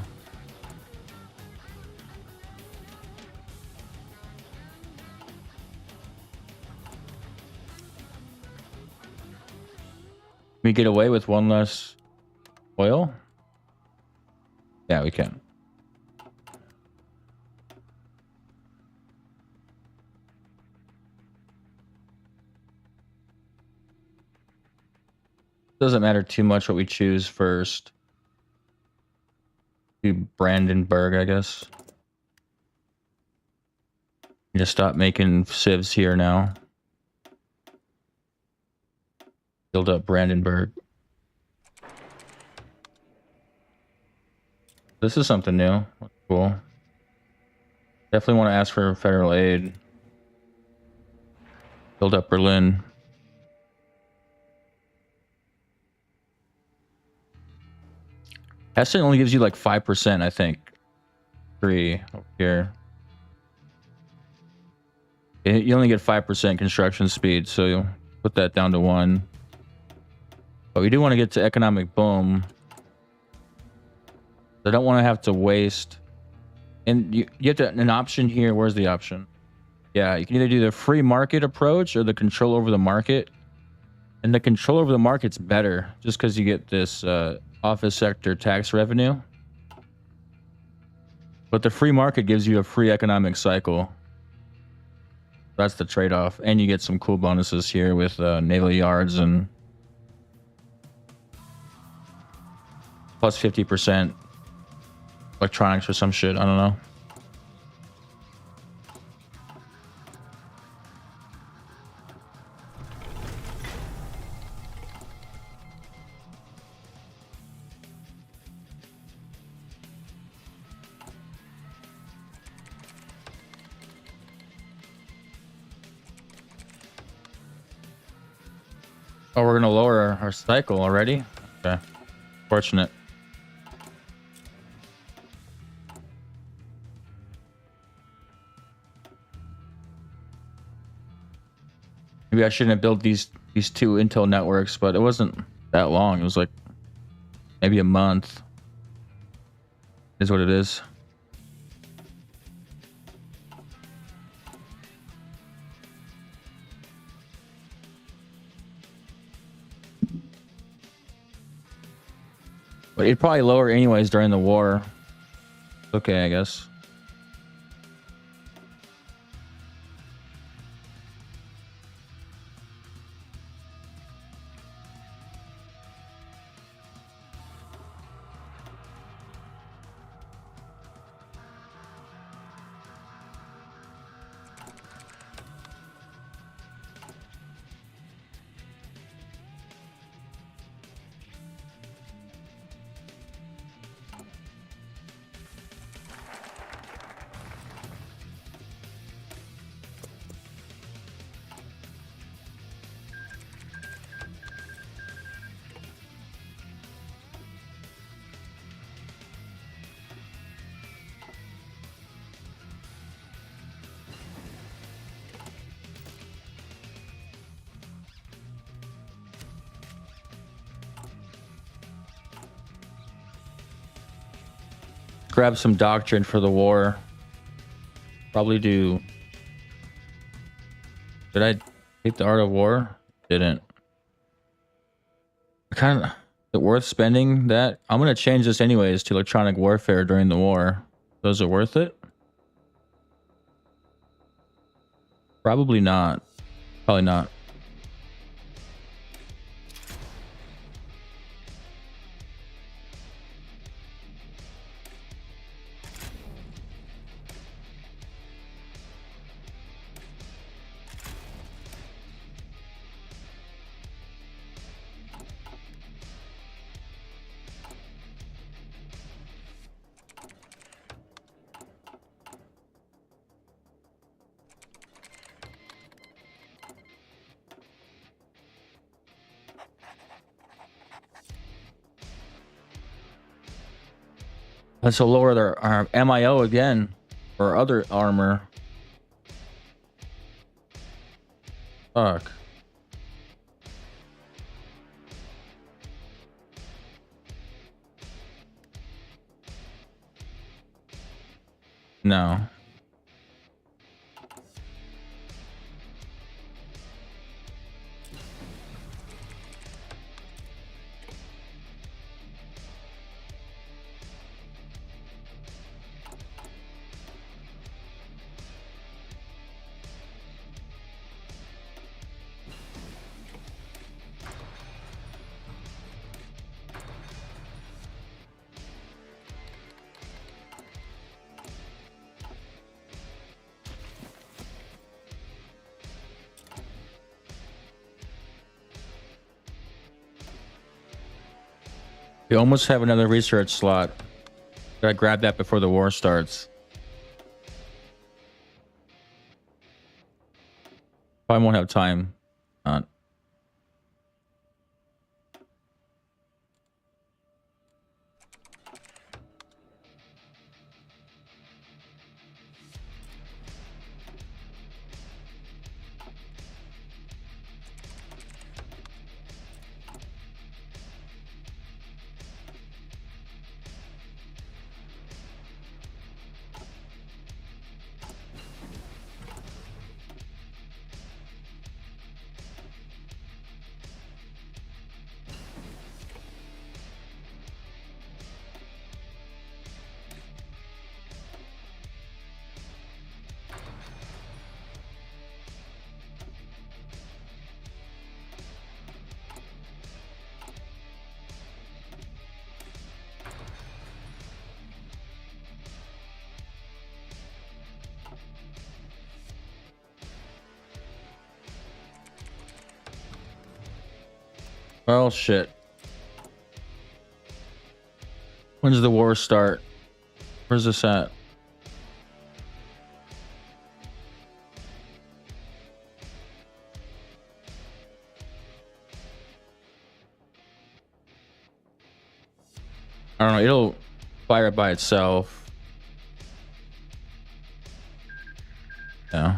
We get away with one less oil? Yeah, we can. Doesn't matter too much what we choose first. Do Brandenburg, I guess. Just stop making civs here now. Build up Brandenburg. This is something new. That's cool. Definitely want to ask for federal aid. Build up Berlin. Hessen only gives you like 5%, I think. 3 over here. You only get 5% construction speed, so you'll put that down to 1. But we do want to get to economic boom. I don't want to have to waste. And you have to, an option here. Where's the option? Yeah, you can either do the free market approach or the control over the market. And the control over the market's better just because you get this office sector tax revenue. But the free market gives you a free economic cycle. That's the trade-off. And you get some cool bonuses here with naval yards and plus 50% electronics or some shit. I don't know. Oh, we're gonna lower our cycle already? Okay. Fortunate. Maybe I shouldn't have built these 2 Intel networks, but it wasn't that long. It was like maybe a month. Is what it is. But it'd probably lower anyways during the war. Okay, I guess. Grab some doctrine for the war. Probably do. Did I take the art of war? Didn't. Kind of. Is it worth spending that? I'm gonna change this anyways to electronic warfare during the war. So is it worth it? Probably not. Probably not. Let's lower their MIO again, or other armor. Fuck. No. We almost have another research slot. Gotta grab that before the war starts. Probably won't have time. Well, shit. When does the war start? Where's this at? I don't know. It'll fire by itself. Yeah.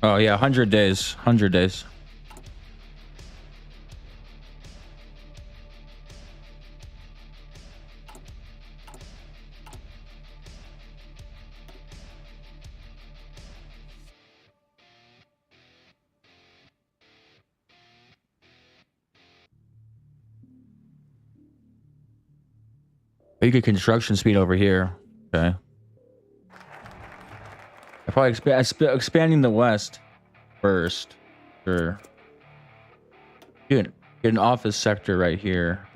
Oh, yeah. 100 days. 100 days. You get construction speed over here. Okay. I probably expanding the west first. Sure. Get an office sector right here.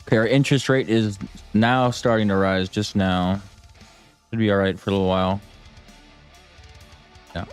Okay, our interest rate is now starting to rise just now. Should be all right for a little while. Yeah.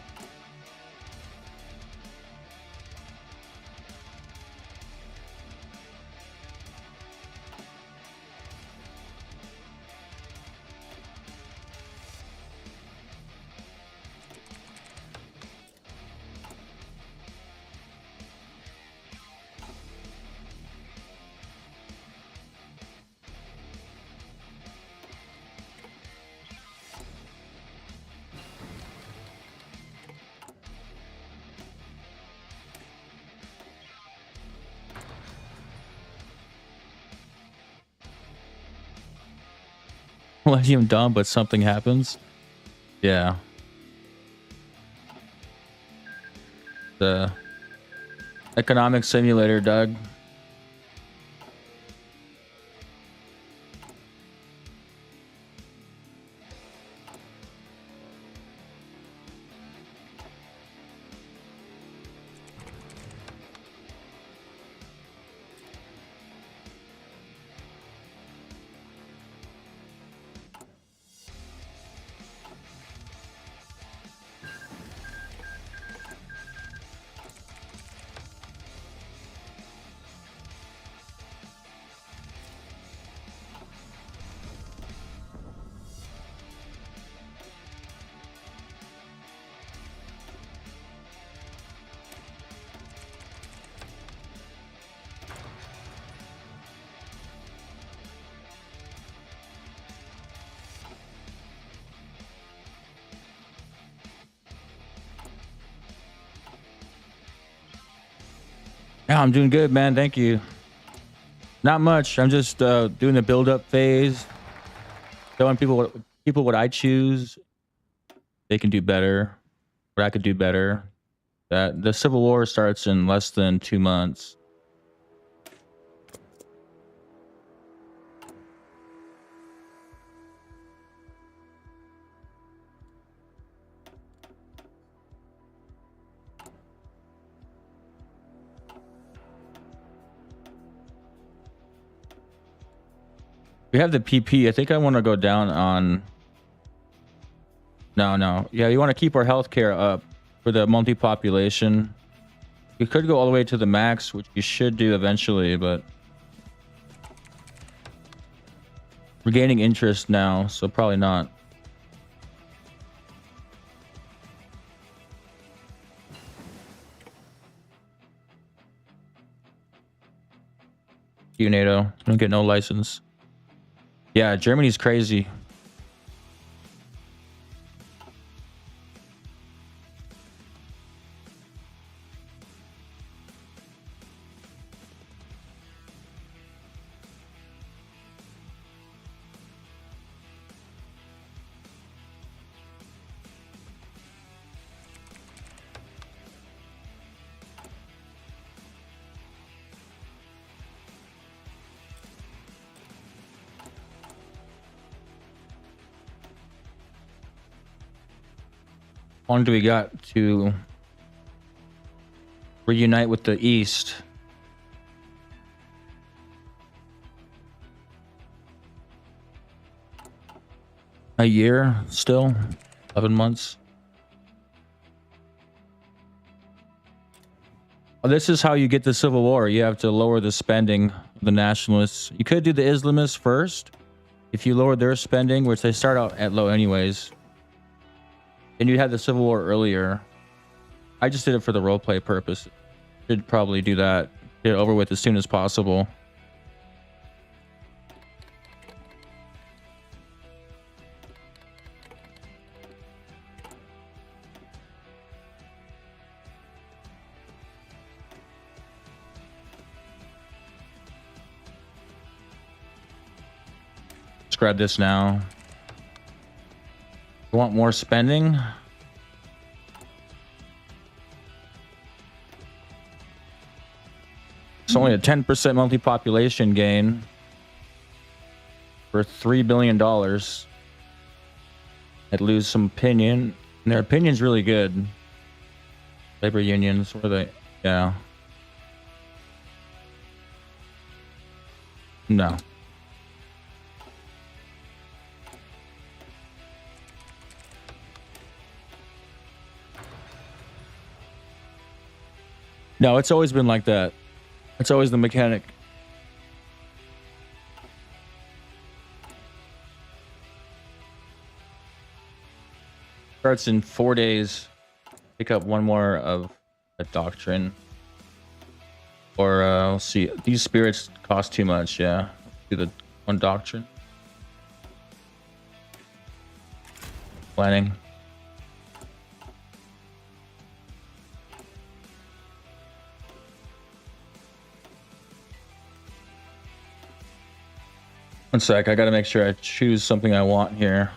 Palladium dump, but something happens. Yeah. The economic simulator, Doug. Yeah, I'm doing good, man. Thank you. Not much. I'm just doing the build-up phase, showing people what I choose. They can do better. What I could do better. That the Civil War starts in less than 2 months. We have the PP. I think I want to go down on. No. Yeah, you want to keep our healthcare up for the multi-population. You could go all the way to the max, which you should do eventually, but we're gaining interest now, so probably not. You NATO don't get no license. Yeah, Germany's crazy. How long do we got to reunite with the East? A year still? 11 months? Oh, this is how you get the Civil War. You have to lower the spending of the nationalists. You could do the Islamists first. If you lower their spending, which they start out at low anyways, and you had the Civil War earlier. I just did it for the roleplay purpose. Should probably do that. Get it over with as soon as possible. Let's grab this now. You want more spending? It's only a 10% multi-population gain for $3 billion. I'd lose some opinion. And their opinion's really good. Labor unions, what are they? Yeah. No. No, it's always been like that. It's always the mechanic. Starts in 4 days. Pick up one more of a doctrine. Or we'll see. These spirits cost too much, yeah. Do the one doctrine. Planning. One sec, I gotta make sure I choose something I want here.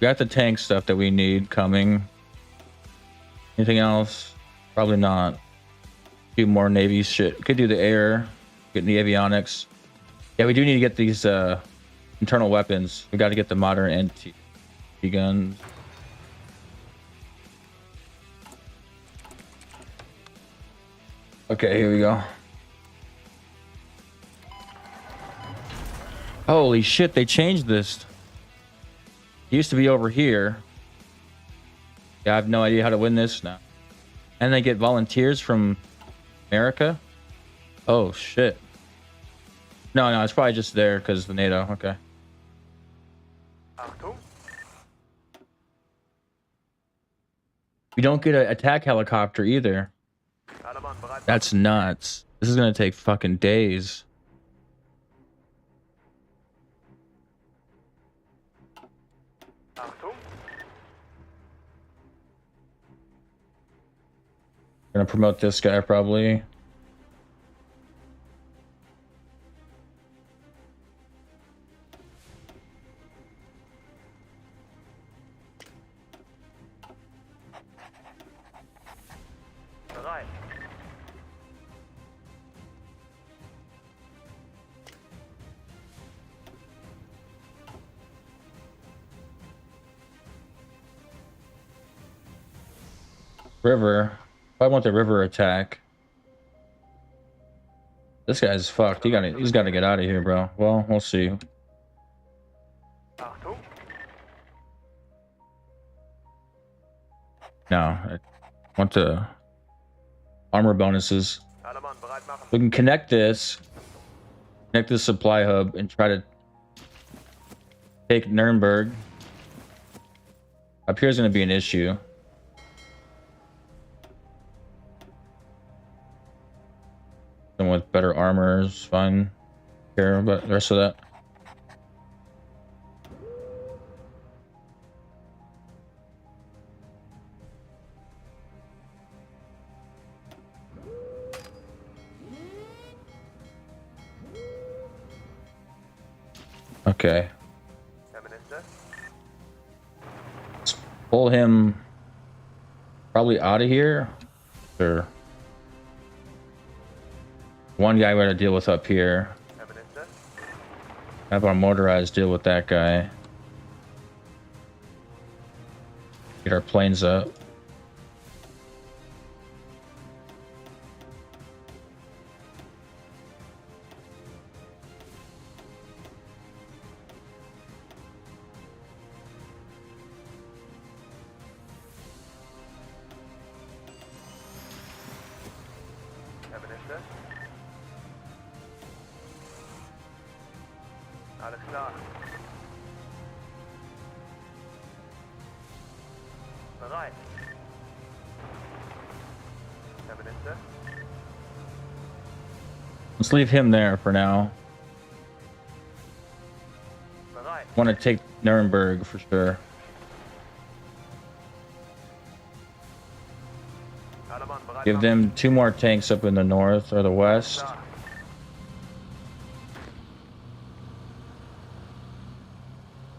We got the tank stuff that we need coming. Anything else? Probably not. A few more Navy shit. Could do the air, get the avionics. Yeah, we do need to get these internal weapons. We got to get the modern anti guns. Okay, here we go. Holy shit, they changed this. It used to be over here. Yeah, I have no idea how to win this now. And they get volunteers from America? Oh, shit. No, it's probably just there because the NATO. Okay. We don't get an attack helicopter either. That's nuts. This is going to take fucking days. Gonna promote this guy probably. River. I want the river attack. This guy's fucked. He's got to get out of here, bro. Well, we'll see. No, I want the armor bonuses. We can connect this supply hub and try to take Nuremberg. Up here is going to be an issue. Someone with better armor is fine. Care about the rest of that. Okay. Let's pull him probably out of here. Sure. One guy we got to deal with up here. Have our motorized deal with that guy. Get our planes up. Let's leave him there for now. Want to take Nuremberg for sure. Give them 2 more tanks up in the north or the west.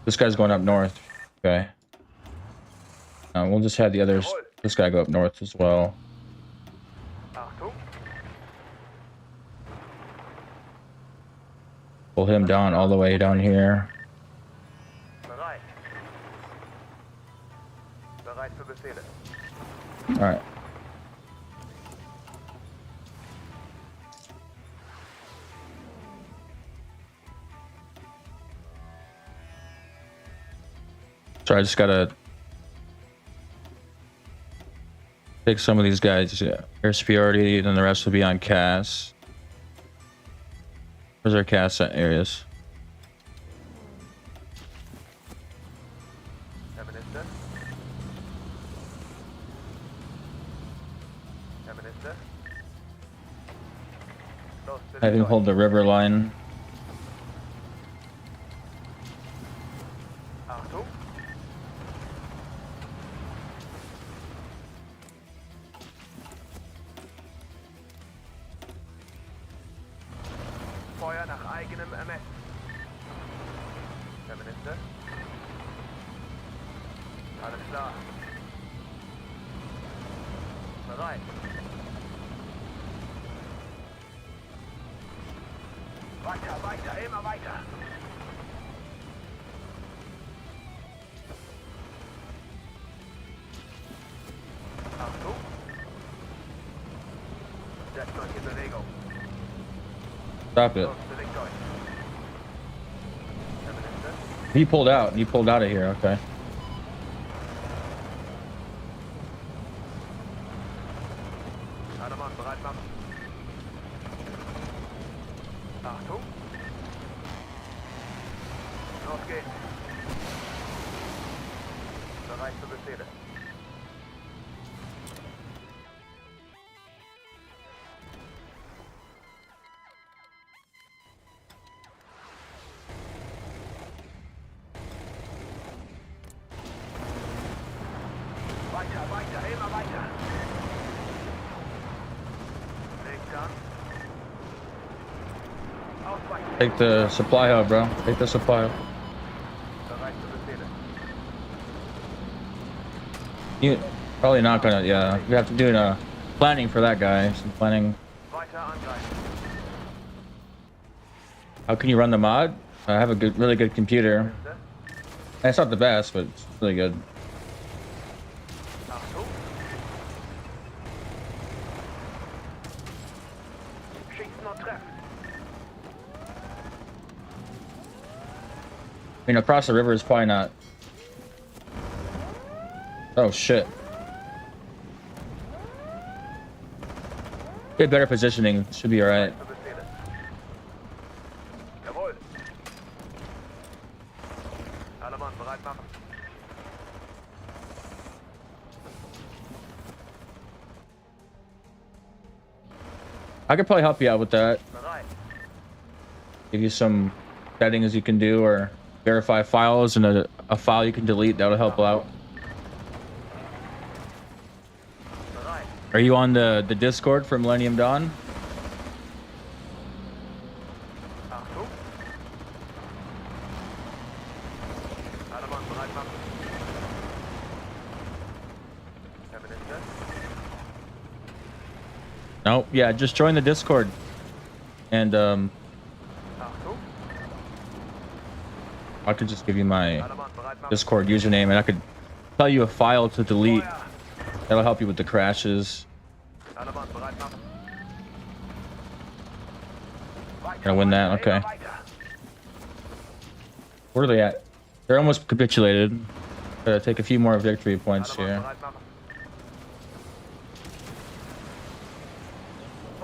This guy's going up north. Okay. We'll just have the others. This guy go up north as well. Pull him down all the way down here. All right. So I just gotta take some of these guys air superiority, then the rest will be on CAS. Where's our CAS areas? I can hold the river line. Herr Minister. Alles klar. Bereit. Weiter, weiter, immer weiter. Achtung. Setzt euch in Bewegung. Stop it. Los, bewegt euch. Herr Minister. He pulled out. He pulled out of here. Okay. Alle Mann, bereit machen. Achtung. Los geht's. Bereit für Befehle. Weiter, weiter, immer weiter. Legt an. Ausweichen. Take the supply hub, bro. Take the supply hub. Bereit für Befehle. You probably not gonna. Yeah, you have to do planning for that guy. Some planning. Weiter angreifen. How can you run the mod? I have a really good computer. It's not the best, but it's really good. Achtung. Schießen und treffen. I mean, across the river is probably not. Oh shit. Get better positioning. Should be alright. Für Befehle. Jawohl. Alle Mann, bereit machen. I could probably help you out with that. Bereit. Give you some settings you can do, or verify files and a file you can delete. That'll help out. Bereit. Are you on the Discord for Millennium Dawn? Achtung. Alle Mann, bereit machen. Herr Minister. No. Yeah, just join the Discord, and Achtung. I could just give you my Alle Mann, bereit machen. Discord username, and I could tell you a file to delete. Feuer. That'll help you with the crashes. Alle Mann, bereit machen. Gonna win that. Weiter, Okay. immer weiter. Where are they at? They're almost capitulated. Gotta take a few more victory points Alle Mann, here. bereit machen.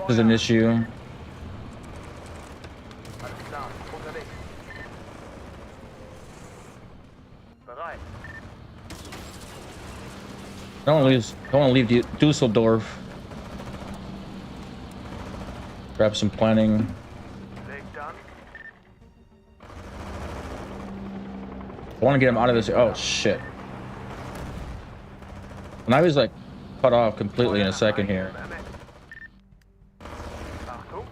This is an issue. Alles klar, unterwegs. Bereit. Don't want to leave Dusseldorf. Grab some planning. Legt an. I want to get him out of this. Oh shit! And I was like cut off completely in a second here. Achtung.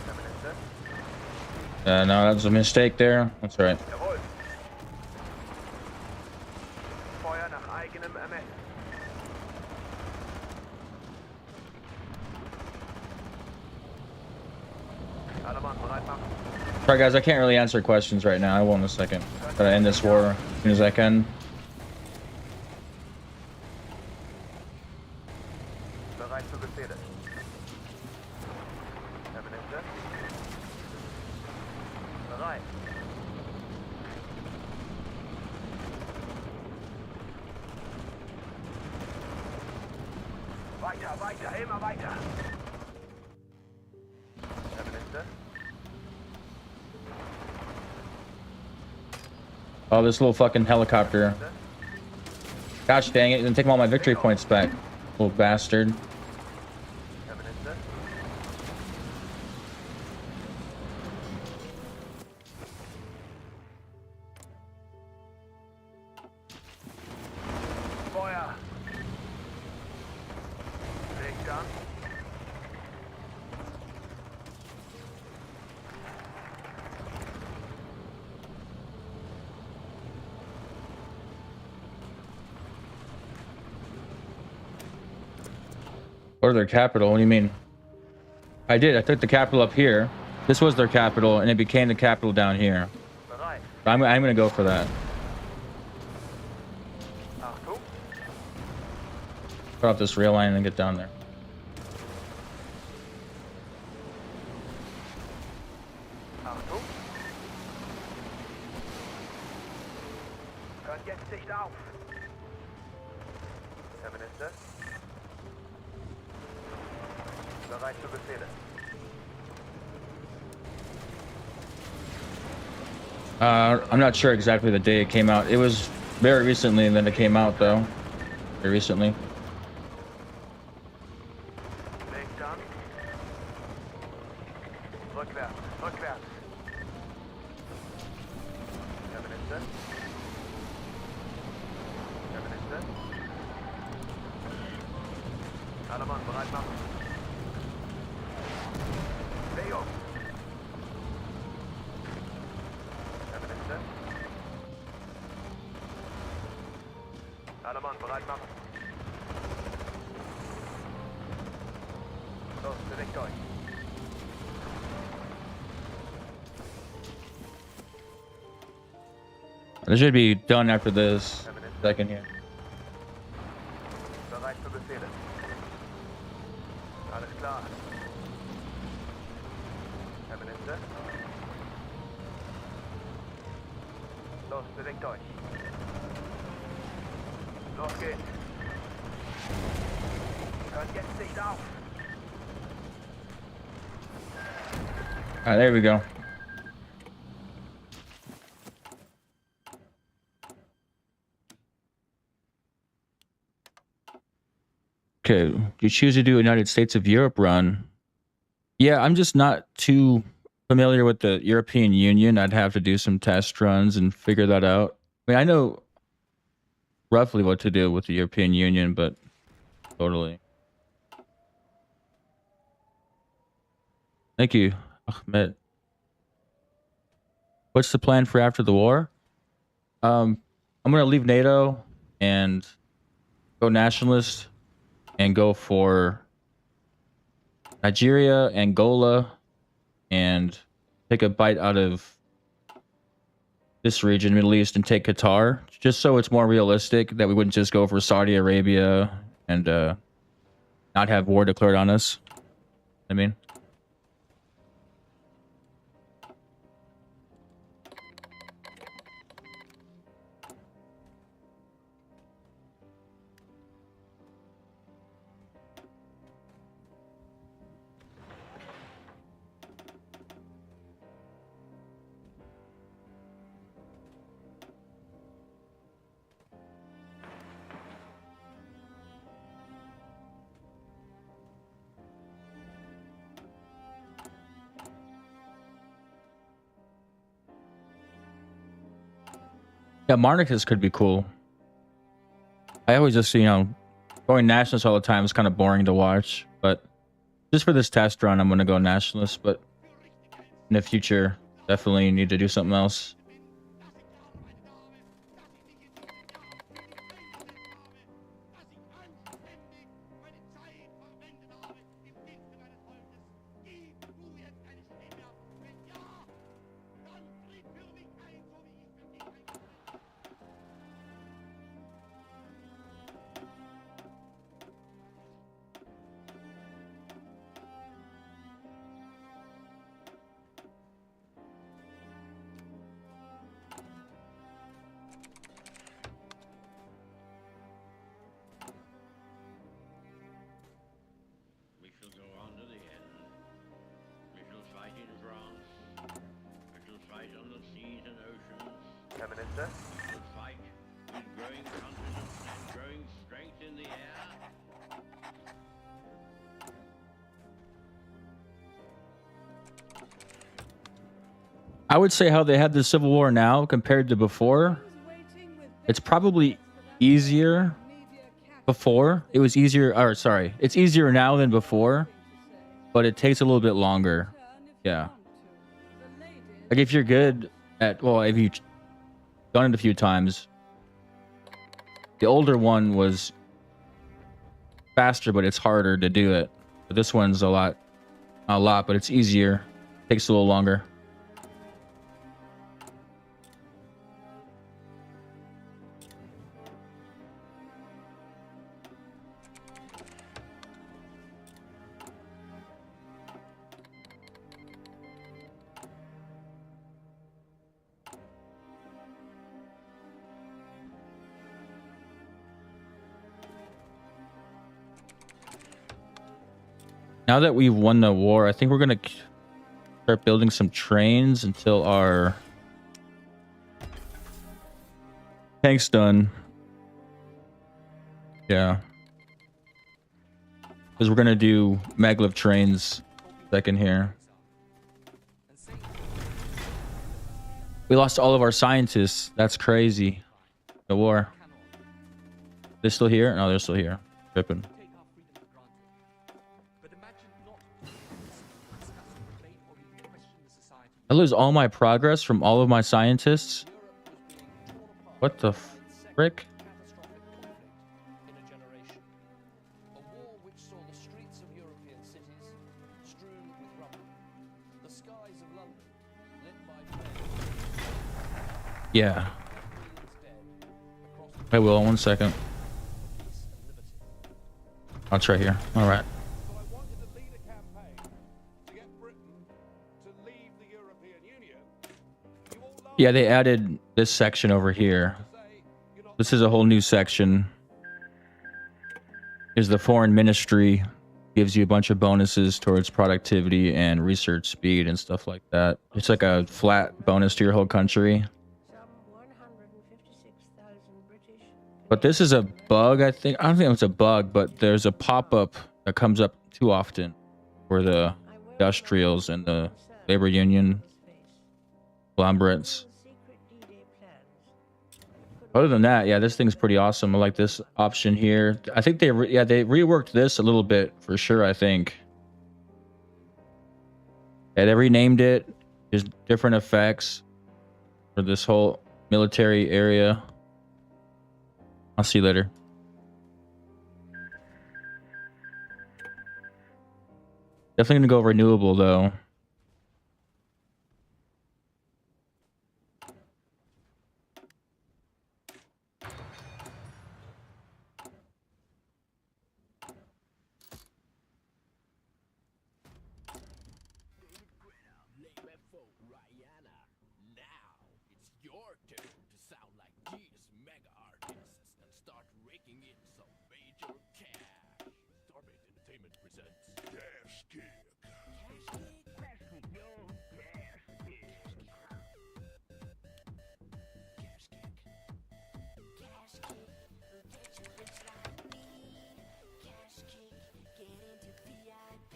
Herr Minister. No, that was a mistake there. That's all right. Jawohl. Feuer nach eigenem Ermessen. Alle Mann, bereit machen. Sorry guys, I can't really answer questions right now. I will in a second. Gotta end this war as soon as I can. Bereit für Befehle. Herr Minister. Bereit. Weiter, weiter, immer weiter. Herr Minister. Oh, this little fucking helicopter. Gosh dang it, you're gonna take all my victory points back. Little bastard. Herr Minister. Feuer. Legt an. Or their capital. What do you mean? I did. I took the capital up here. This was their capital, and it became the capital down here. Bereit. I'm gonna go for that. Achtung. Put off this rail line and get down there. Achtung. Hört jetzt nicht auf. Herr Minister. Bereit für Befehle. I'm not sure exactly the day it came out. It was very recently that it came out, though. Very recently. Licht an. Rückwärts, rückwärts. Herr Minister. Herr Minister. Alle Mann, bereit machen. Bewegung. Herr Minister. Alle Mann, bereit machen. Los, bewegt euch. It should be done after this second here. Bereit für Befehle. Alles klar. Herr Minister. Los, bewegt euch. Los geht's. Hört jetzt nicht auf. All right, there we go. Okay, you choose to do a United States of Europe run. Yeah, I'm just not too familiar with the European Union. I'd have to do some test runs and figure that out. I mean, I know roughly what to do with the European Union, but totally. Thank you, Ahmed. What's the plan for after the war? I'm gonna leave NATO and go nationalist and go for Nigeria, Angola, and take a bite out of this region, Middle East, and take Qatar, just so it's more realistic that we wouldn't just go for Saudi Arabia and not have war declared on us. I mean, yeah, monarchists could be cool. I always just, going nationalist all the time is kind of boring to watch, but just for this test run, I'm going to go nationalist, but in the future, definitely need to do something else. We shall go on to the end. We shall fight in France. We shall fight on the seas and oceans. Herr Minister. We shall fight with growing confidence and growing strength in the air. I would say how they had the Civil War now compared to before. It's probably easier before. It was easier, or sorry, it's easier now than before, but it takes a little bit longer. Yeah. Like if you're good at, well, if you've done it a few times, the older one was faster, but it's harder to do it. But this one's not a lot, but it's easier. Takes a little longer. Now that we've won the war, I think we're gonna start building some trains until our tank's done. Yeah. Because we're gonna do maglev trains second here. We lost all of our scientists. That's crazy. The war. They're still here? No, they're still here. Tripping. I lose all my progress from all of my scientists. What the frick? Yeah. I will. 1 second. I'll try here. All right. So I wanted to lead a campaign to get Britain to leave the European Union. You all know Yeah, they added this section over here. you're not This is a whole new section. Here's the foreign ministry. Gives you a bunch of bonuses towards productivity and research speed and stuff like that. It's like a flat bonus to your whole country. Some 156,000 British. But this is a bug, I think. I don't think it's a bug, but there's a pop-up that comes up too often for the industrials and the labor union conglomerates. Secret D-Day plans. Other than that, yeah, this thing's pretty awesome. I like this option here. I think they reworked this a little bit for sure, I think. Yeah, they renamed it. There's different effects for this whole military area. I'll see you later. Definitely gonna go renewable though. Now it's your turn to sound like these mega artists and start raking in some major cash. Starbase Entertainment presents Cash Kick. Cash Kick, yo, Cash Kick. Cash Kick. Cash kick, get you rich like me. Cash kick, get into VIP.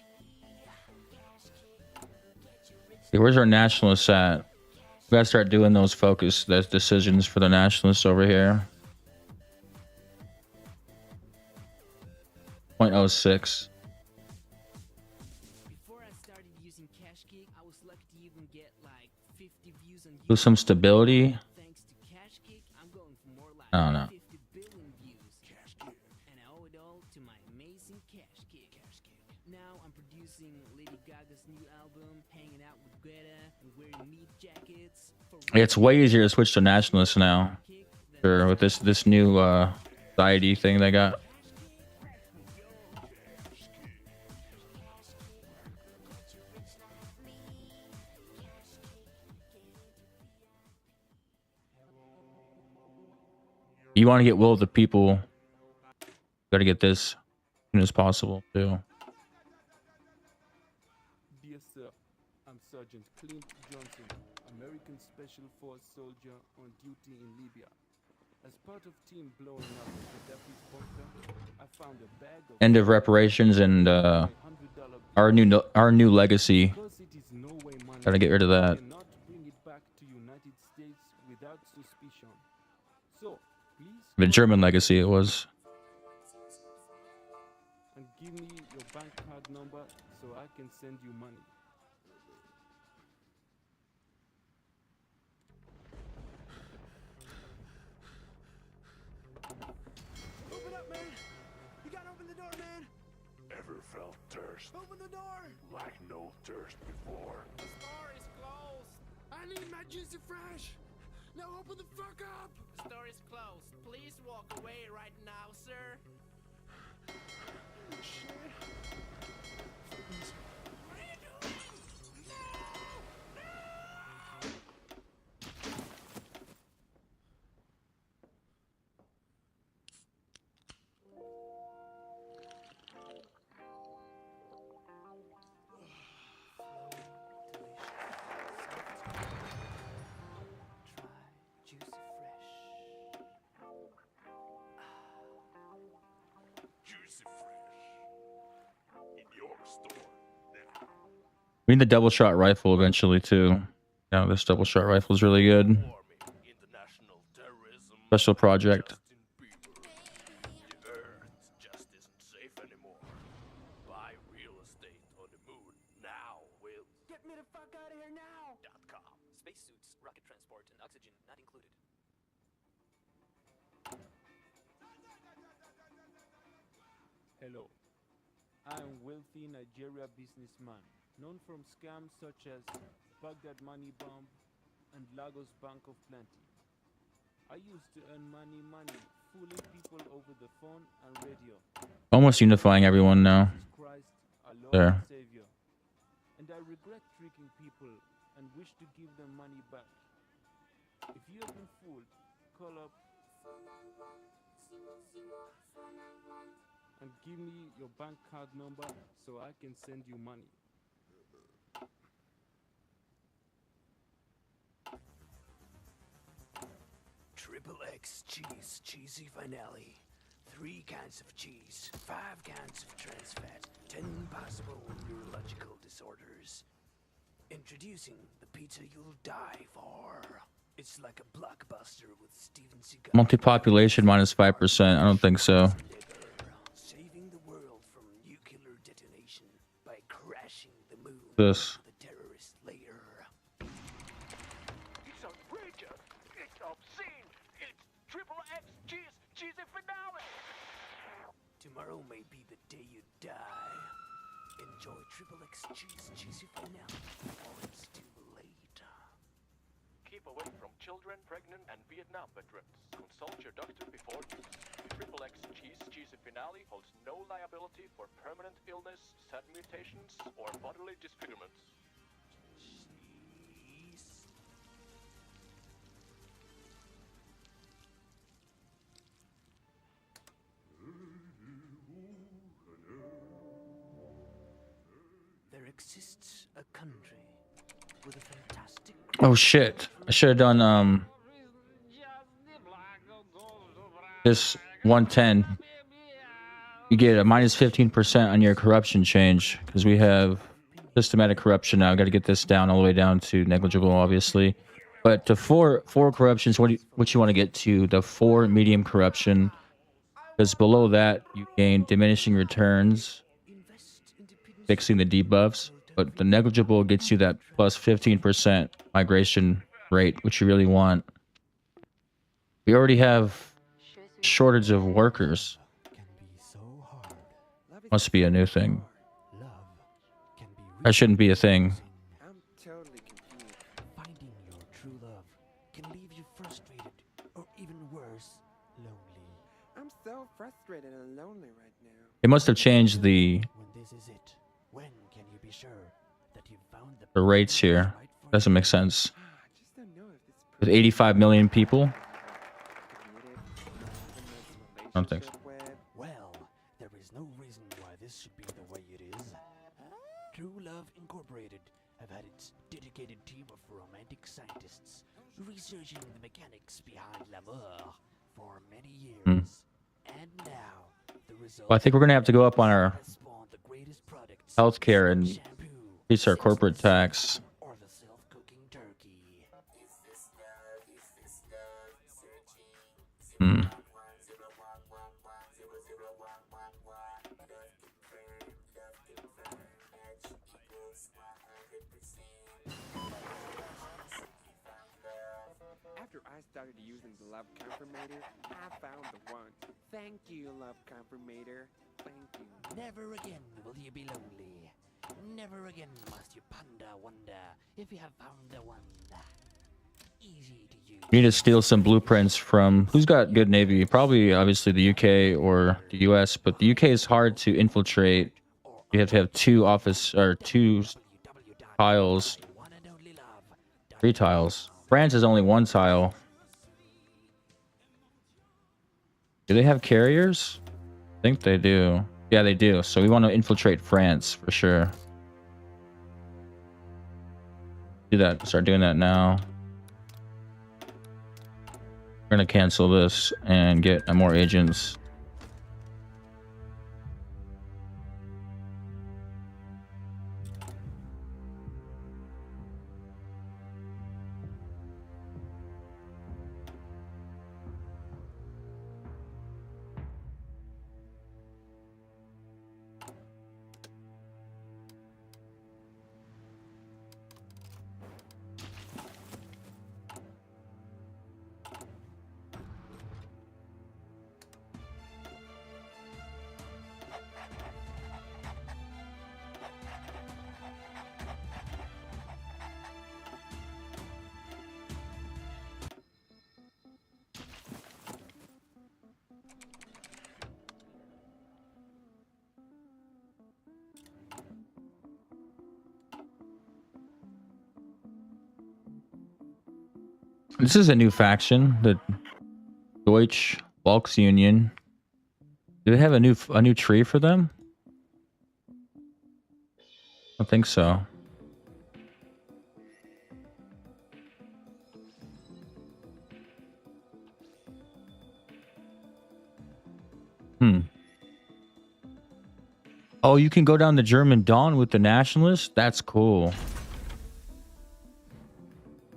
Cash kick, get you rich. See, where's our nationalists at? We gotta start doing those those decisions for the nationalists over here. 0.06. Before I started using Cash Kick, I was lucky to even get like 50 views on YouTube. Do some stability. Thanks to Cash Kick, I'm going for more like I don't know. 50 billion views. Cash Kick. And I owe it all to my amazing Cash Kick. Now I'm producing Lady Gaga's new album, hanging out with Greta and wearing meat jackets. For It's way easier to switch to nationalists now. Kick than Sure, with this new society thing they got. You want to get will of the people, got to get this as soon as possible too. Dear sir, I'm Sergeant Clint Johnson, American Special Force soldier on duty in Libya. As part of team blowing up Gaddafi's bunker, I found a bag of End of reparations and $100 our new legacy. because it is no way money. Gotta get rid of that. Cannot bring it back to United States without suspicion. So, please The call German me legacy it was. and give me your bank card number so I can send you money. Open up, man. You gotta open the door, man. felt thirst. Open the door! Like no thirst before. The store is closed. I need my juicy fresh. Now open the fuck up! The store is closed. Please walk away right now, sir. Shit. What are you doing? No! Juicy fresh. In your store now. We need the double shot rifle eventually too. Yeah, this double shot rifle is really good. Warming international terrorism. Special project. Justin Bieber. The earth just isn't safe anymore. Buy real estate on the moon now with Get me the fuck out of here now! .com. Spacesuits, rocket transport, and oxygen not included. Hello. I am wealthy Nigeria businessman, known from scams such as Baghdad Money Bomb and Lagos Bank of Plenty. I used to earn money, fooling people over the phone and radio. Almost unifying everyone now. Jesus Christ, our Lord There. and Savior. And I regret tricking people and wish to give them money back. If you have been fooled, call up and give me your bank card number so I can send you money. Triple X cheese, cheesy finale. 3 kinds of cheese, 5 kinds of trans fat, 10 possible neurological disorders. Introducing the pizza you'll die for. It's like a blockbuster with Steven Seagal. Multi-population minus 5%. I don't think so. Saving the world from nuclear detonation by crashing the moon. This. The terrorist layer. It's outrageous. It's obscene. It's triple X cheesy finale. Tomorrow may be the day you die. Enjoy Triple X cheesy finale before it's too late. Keep away from children, pregnant, and Vietnam veterans. Consult your doctor before use. Triple X cheesy finale holds no liability for permanent illness, sudden mutations, or bodily disfigurements. Cheese. There exists a country with a fantastic. Oh shit. I should have done this 110. You get a minus 15% on your corruption change because we have systematic corruption now. Got to get this down all the way down to negligible, obviously. But to four corruptions, what you want to get to the 4 medium corruption, because below that you gain diminishing returns, fixing the debuffs. But the negligible gets you that plus 15% migration rate, which you really want. We already have shortage of workers. Must be a new thing. That shouldn't be a thing. I'm totally confused. Finding your true love can leave you frustrated, or even worse, lonely. I'm so frustrated and lonely right now. It must have changed the When this is it, when can you be sure that you found the rates here. Doesn't make sense. I just don't know if it's With 85 million people, I don't think so. Well, there is no reason why this should be the way it is. True Love Incorporated have had its dedicated team of romantic scientists researching the mechanics behind l'amour for many years. And now, the result Well, I think we're gonna have to go up on our has spawned the greatest products healthcare and shampoo, increase our corporate tax. or the self-cooking turkey. Hmm. After I started using the love confirmator, I found the one. Thank you, love confirmator. Never again will you be lonely. Never again must you wonder if you have found the one. Easy to use. We need to steal some blueprints from who's got good navy. Probably, obviously, the UK or the US, but the UK is hard to infiltrate. You have to have two tiles, 3 tiles. France is only 1 tile. Do they have carriers? I think they do. Yeah, they do. So we want to infiltrate France for sure. Do that. Start doing that now. We're gonna cancel this and get more agents. This is a new faction, the Deutsche Volksunion. Do they have a new tree for them? I don't think so. Oh, you can go down the German Dawn with the nationalists? That's cool.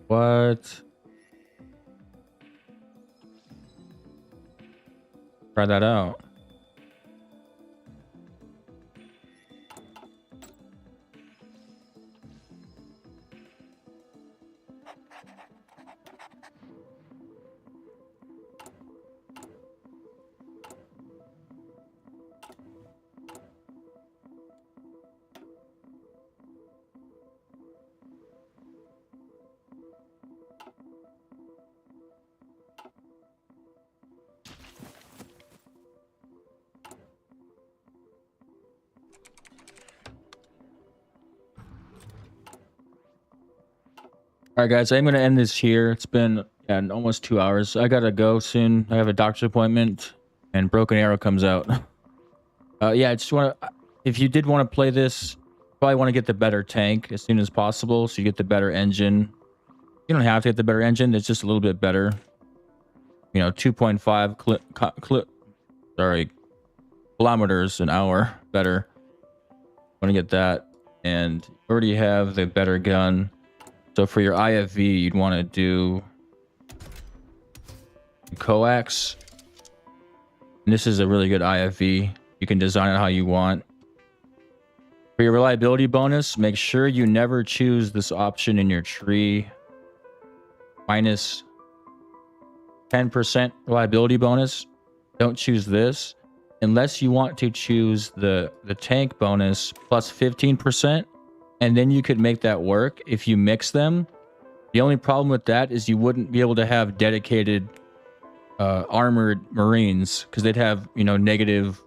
What? Try that out. All right, guys, I'm going to end this here. It's been almost 2 hours. I got to go soon. I have a doctor's appointment and Broken Arrow comes out. Yeah, I just want to, if you did want to play this, probably want to get the better tank as soon as possible so you get the better engine. You don't have to get the better engine. It's just a little bit better. You know, 2.5 kilometers an hour better. Want to get that. And you already have the better gun. So for your IFV, you'd want to do coax. And this is a really good IFV. You can design it how you want. For your reliability bonus, make sure you never choose this option in your tree. Minus 10% reliability bonus. Don't choose this unless you want to choose the tank bonus plus 15%. And then you could make that work if you mix them. The only problem with that is you wouldn't be able to have dedicated armored Marines because they'd have, you know, negative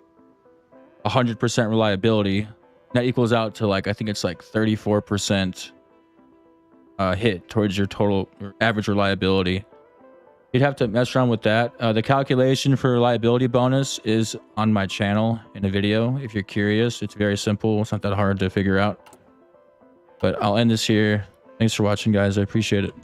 100% reliability. That equals out to like, I think it's like 34% hit towards your total average reliability. You'd have to mess around with that. The calculation for reliability bonus is on my channel in a video. If you're curious, it's very simple. It's not that hard to figure out. But I'll end this here. Thanks for watching, guys. I appreciate it.